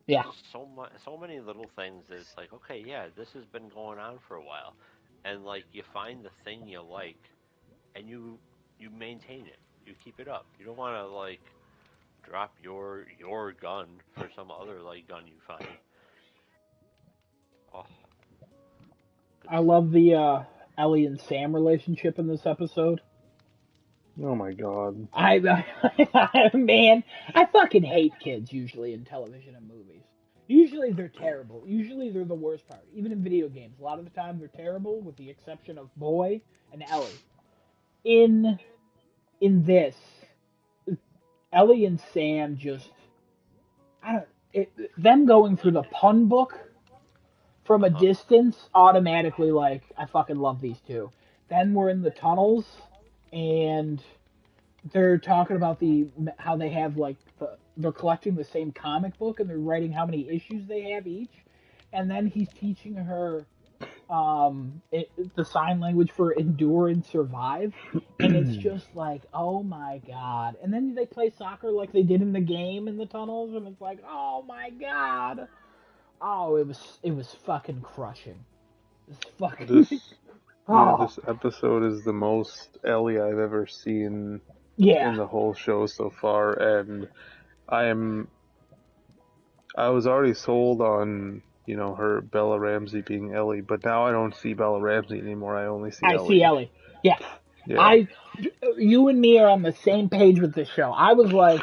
A: yeah.
C: Just so many little things that it's like, okay, yeah, this has been going on for a while, and like you find the thing you like, and you maintain it. You keep it up. You don't want to like drop your gun for some other like gun you find. Oh, good
A: I
C: stuff.
A: love the Ellie and Sam relationship in this episode.
D: Oh my god.
A: Man, I fucking hate kids usually in television and movies. Usually they're terrible. Usually they're the worst part. Even in video games, a lot of the time they're terrible, with the exception of Boy and Ellie. In in this, Ellie and Sam just I don't them going through the pun book from
C: Uh
A: a
C: huh.
A: distance automatically like I fucking love these two. Then we're in the tunnels and they're talking about the how they have like they're collecting the same comic book and they're writing how many issues they have each, and then he's teaching her the sign language for endure and survive, and it's just like oh my god. And then they play soccer like they did in the game in the tunnels, and it's like oh my god. Oh, it was fucking crushing. It's fucking
D: This, yeah,
A: oh
D: this episode is the most Ellie I've ever seen
A: yeah.
D: in the whole show so far, and I am I was already sold on, her Bella Ramsey being Ellie, but now I don't see Bella Ramsey anymore. I only see
A: I see
D: Ellie.
A: Ellie. Yeah,
D: Yeah.
A: I, you and me are on the same page with this show. I was like,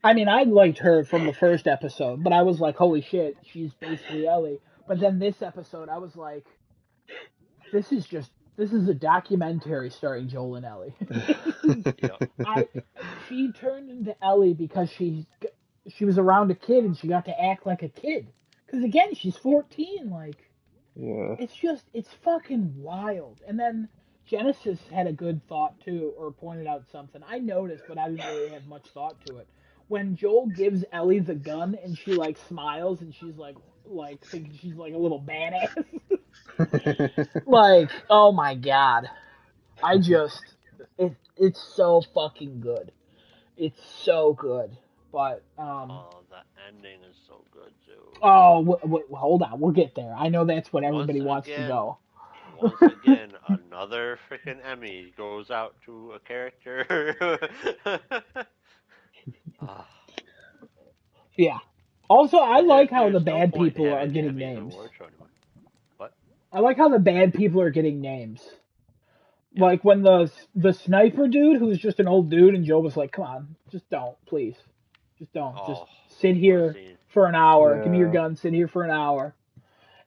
A: I mean, I liked her from the first episode, but I was like, holy shit, she's basically Ellie. But then this episode, I was like, this is a documentary starring Joel and Ellie.
C: Yep.
A: I, she turned into Ellie because she was around a kid and she got to act like a kid. Because again, she's 14, like
D: Yeah.
A: it's fucking wild. And then Genesis had a good thought too, or pointed out something I noticed, but I didn't really have much thought to it. When Joel gives Ellie the gun and she like smiles and she's like thinking she's like a little badass. Like, oh my god. I just it's so fucking good. It's so good. But
C: Oh, the ending is so good too.
A: oh, hold on, we'll get there. I know that's what
C: Once
A: everybody wants to
C: again,
A: go.
C: once again, another freaking Emmy goes out to a character. Ah,
A: Yeah. Also, I
C: but
A: like how the
C: there's no
A: bad
C: point
A: people are
C: having
A: getting
C: Emmys and
A: names.
C: award show anymore. What?
A: I like how the bad people are getting names.
C: Yep.
A: Like when the sniper dude, who's just an old dude, and Joe was like, "Come on, just don't, please, just don't, just
C: Oh,
A: sit
C: what a
A: here
C: scene.
A: for an hour. Give me your
D: Yeah.
A: gun. Sit here for an hour."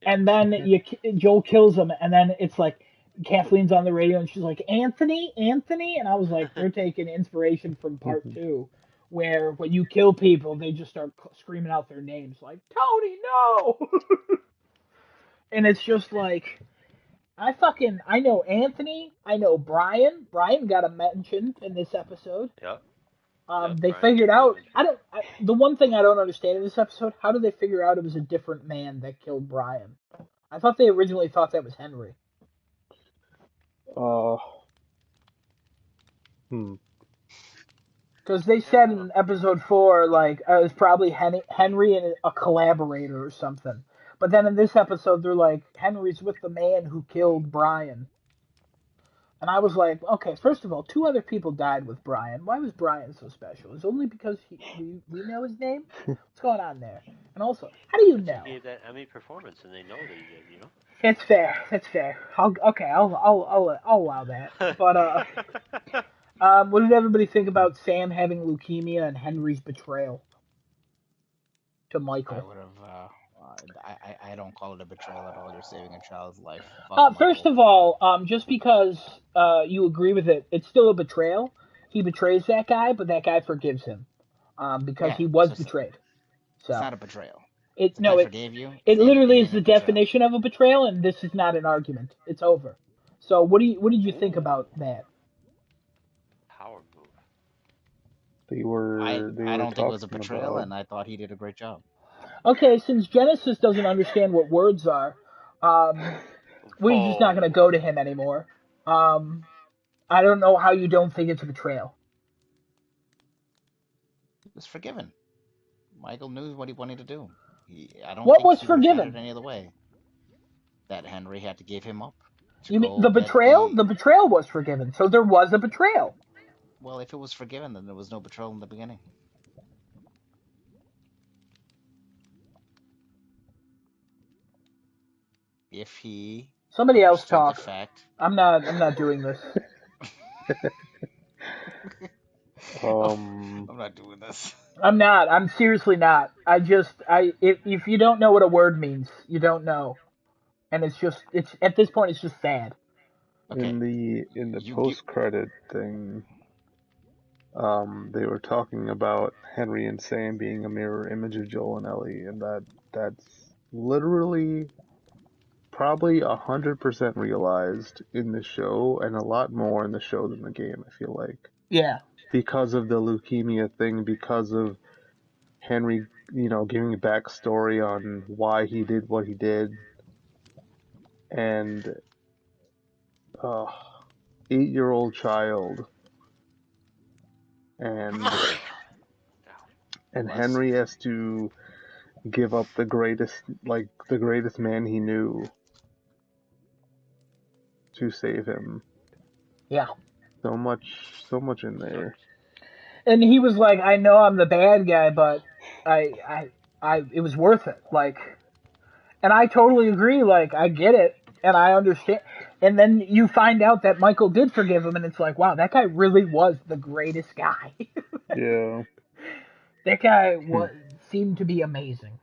C: Yep.
A: And then Joel kills him, and then it's like Kathleen's on the radio, and she's like, "Anthony, Anthony," and I was like, "They're taking inspiration from part two, where when you kill people, they just start screaming out their names, like Tony, no." And it's just like I know Anthony, I know Brian. Brian got a mention in this episode.
C: Yep. Yep.
A: They
C: Brian
A: figured
C: gets a
A: out.
C: mention.
A: The one thing I don't understand in this episode, how did they figure out it was a different man that killed Brian? I thought they originally thought that was Henry.
D: Uh, hmm.
A: Because they
C: Yeah, I
A: said
C: don't know.
A: in episode 4, like, it was probably Henry and a collaborator or something. But then in this episode, they're like, Henry's with the man who killed Brian. And I was like, okay, first of all, 2 other people died with Brian. Why was Brian so special? Is it only because we know his name? What's going on there? And also, how do you
C: But he
A: know?
C: gave that Emmy performance, and they know that he did.
A: It's fair. That's fair. I'll allow that. But what did everybody think about Sam having leukemia and Henry's betrayal to
B: I
A: Michael?
B: would have. I don't call it a betrayal at all. You're saving a child's life. Fuck
A: First
B: Michael.
A: of all, just because you agree with it, it's still a betrayal. He betrays that guy, but that guy forgives him because
B: Yeah,
A: he was
B: so
A: betrayed.
B: it's
A: So
B: not a betrayal.
A: it
B: The guy
A: no it
B: forgave you.
A: it
B: Same
A: literally
B: thing
A: is
B: in a
A: the
B: betrayal.
A: definition of a betrayal, and this is not an argument. It's over. So what did you think
C: Ooh,
A: about that?
C: power move.
D: They
B: I
D: were
B: don't think it was a
D: talking
B: betrayal,
D: about
B: and I thought he did a great job.
A: Okay, since Genesis doesn't understand what words are, we're just not going to
C: Whoa.
A: go to him anymore. Um, I don't know how you don't think it's a betrayal.
B: He was forgiven. Michael knew what he wanted to do. I don't
A: What
B: think
A: was
B: he would have tried it
A: forgiven?
B: any other way. That Henry had to give him up to
A: You mean
B: go
A: the
B: get
A: betrayal?
B: the.
A: The betrayal was forgiven, so there was a betrayal.
B: Well, if it was forgiven, then there was no betrayal in the beginning. If he
A: Somebody else
B: understood the
A: talk.
B: fact.
A: I'm not doing this.
B: I'm not doing this.
A: I'm not. I'm seriously not. If you don't know what a word means, you don't know. And it's at this point it's just sad.
B: Okay,
D: in the
B: you
D: post credit thing, they were talking about Henry and Sam being a mirror image of Joel and Ellie, and that's literally probably 100% realized in the show, and a lot more in the show than the game. I feel like
A: Yeah.
D: because of the leukemia thing, because of Henry, giving a backstory on why he did what he did, and uh, 8-year-old child, and
B: bless
D: Henry
B: you.
D: has to give up the greatest man he knew to save him.
A: Yeah.
D: So much in
C: So,
D: there.
A: And he was like, I know I'm the bad guy, but I it was worth it. Like, and I totally agree. Like, I get it, and I understand. And then you find out that Michael did forgive him, and it's like, wow, that guy really was the greatest guy.
D: Yeah.
A: That guy
D: Hmm.
A: seemed to be amazing.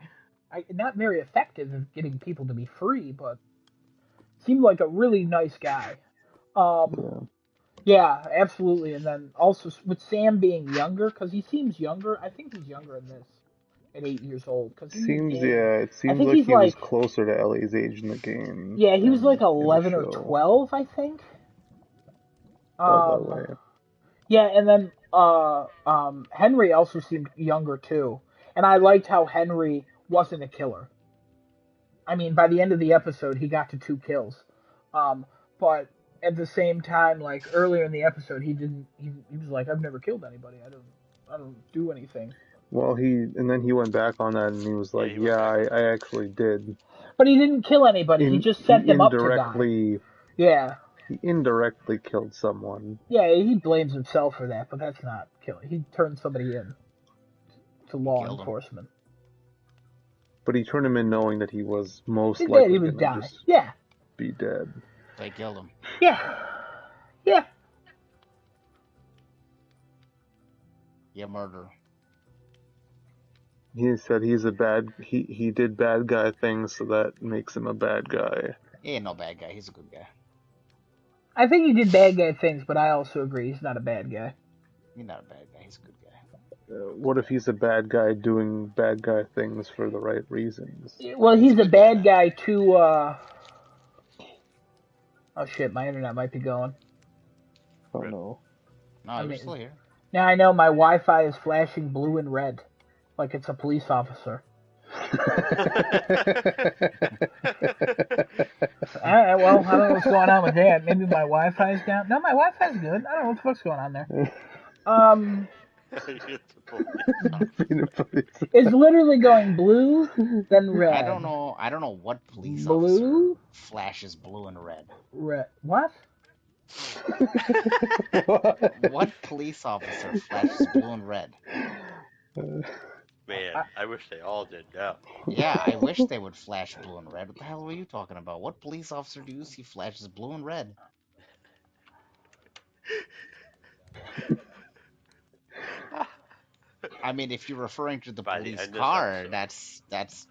A: Not very effective in getting people to be free, but seemed like a really nice guy. Um,
D: Yeah.
A: yeah, absolutely. And then also with Sam being younger, because he seems younger. I think he's younger in this at 8 years old, because in the game,
D: It
A: I
D: seems
A: think
D: like
A: he's
D: he was
A: like,
D: closer to Ellie's age in the game
A: yeah, he was like
D: than in the
A: 11 or
D: show.
A: 12, I think.
D: Felt that
A: Um,
D: way.
A: yeah, and then Henry also seemed younger too, and I liked how Henry wasn't a killer. I mean, by the end of the episode, he got to 2 kills. Um, but at the same time, like earlier in the episode, he didn't. He was like, "I've never killed anybody. I don't do anything."
D: Well, and then he went back on that and he was
C: yeah,
D: like,
C: he went
D: "Yeah,
C: back on
D: I
C: that.
D: actually did."
A: But he didn't kill anybody. He just set
D: He
A: them up to die. Yeah,
D: indirectly killed someone,
A: yeah. He blames himself for that, but that's not killing. He turned somebody in to
B: He
A: law
B: killed him.
A: enforcement.
D: but he turned him in knowing that he was
A: He
D: most
A: did. He
D: likely
A: would
D: gonna
A: die.
D: just
A: Yeah,
D: be dead.
B: They killed him.
A: yeah, yeah.
B: Yeah, murder.
D: He said he did bad guy things, so that makes him a bad guy.
B: He ain't no bad guy. He's a good guy.
A: I think he did bad guy things, but I also agree he's not a bad guy.
B: He's not a bad guy. He's a good guy.
D: What if he's a bad guy doing bad guy things for the right reasons?
A: Well,
B: He's a
A: he's a
B: good guy
A: bad
B: then.
A: guy too. Oh shit, my internet might be going.
D: Oh
C: Rip.
D: no.
B: No,
A: I
B: you're
A: mean,
B: still here.
A: now I know my Wi-Fi is flashing blue and red, like it's a police officer. Alright, well, I don't know what's going on with that. Maybe my Wi-Fi's down. No, my Wi-Fi's good. I don't know what the fuck's going on there. Um,
C: It's a police officer.
D: Being a police.
A: It's literally going blue, then red.
B: I don't know. I don't know what police officer
A: Blue,
B: flashes blue and red.
A: red. What?
B: What police officer flashes blue and red?
C: Man, I wish they all did now.
B: Yeah, I wish they would flash blue and red. What the hell were you talking about? What police officer do you see flashes blue and red? I mean, if you're referring to the
C: By the
B: police
C: end of this
B: car,
C: episode.
B: that's makes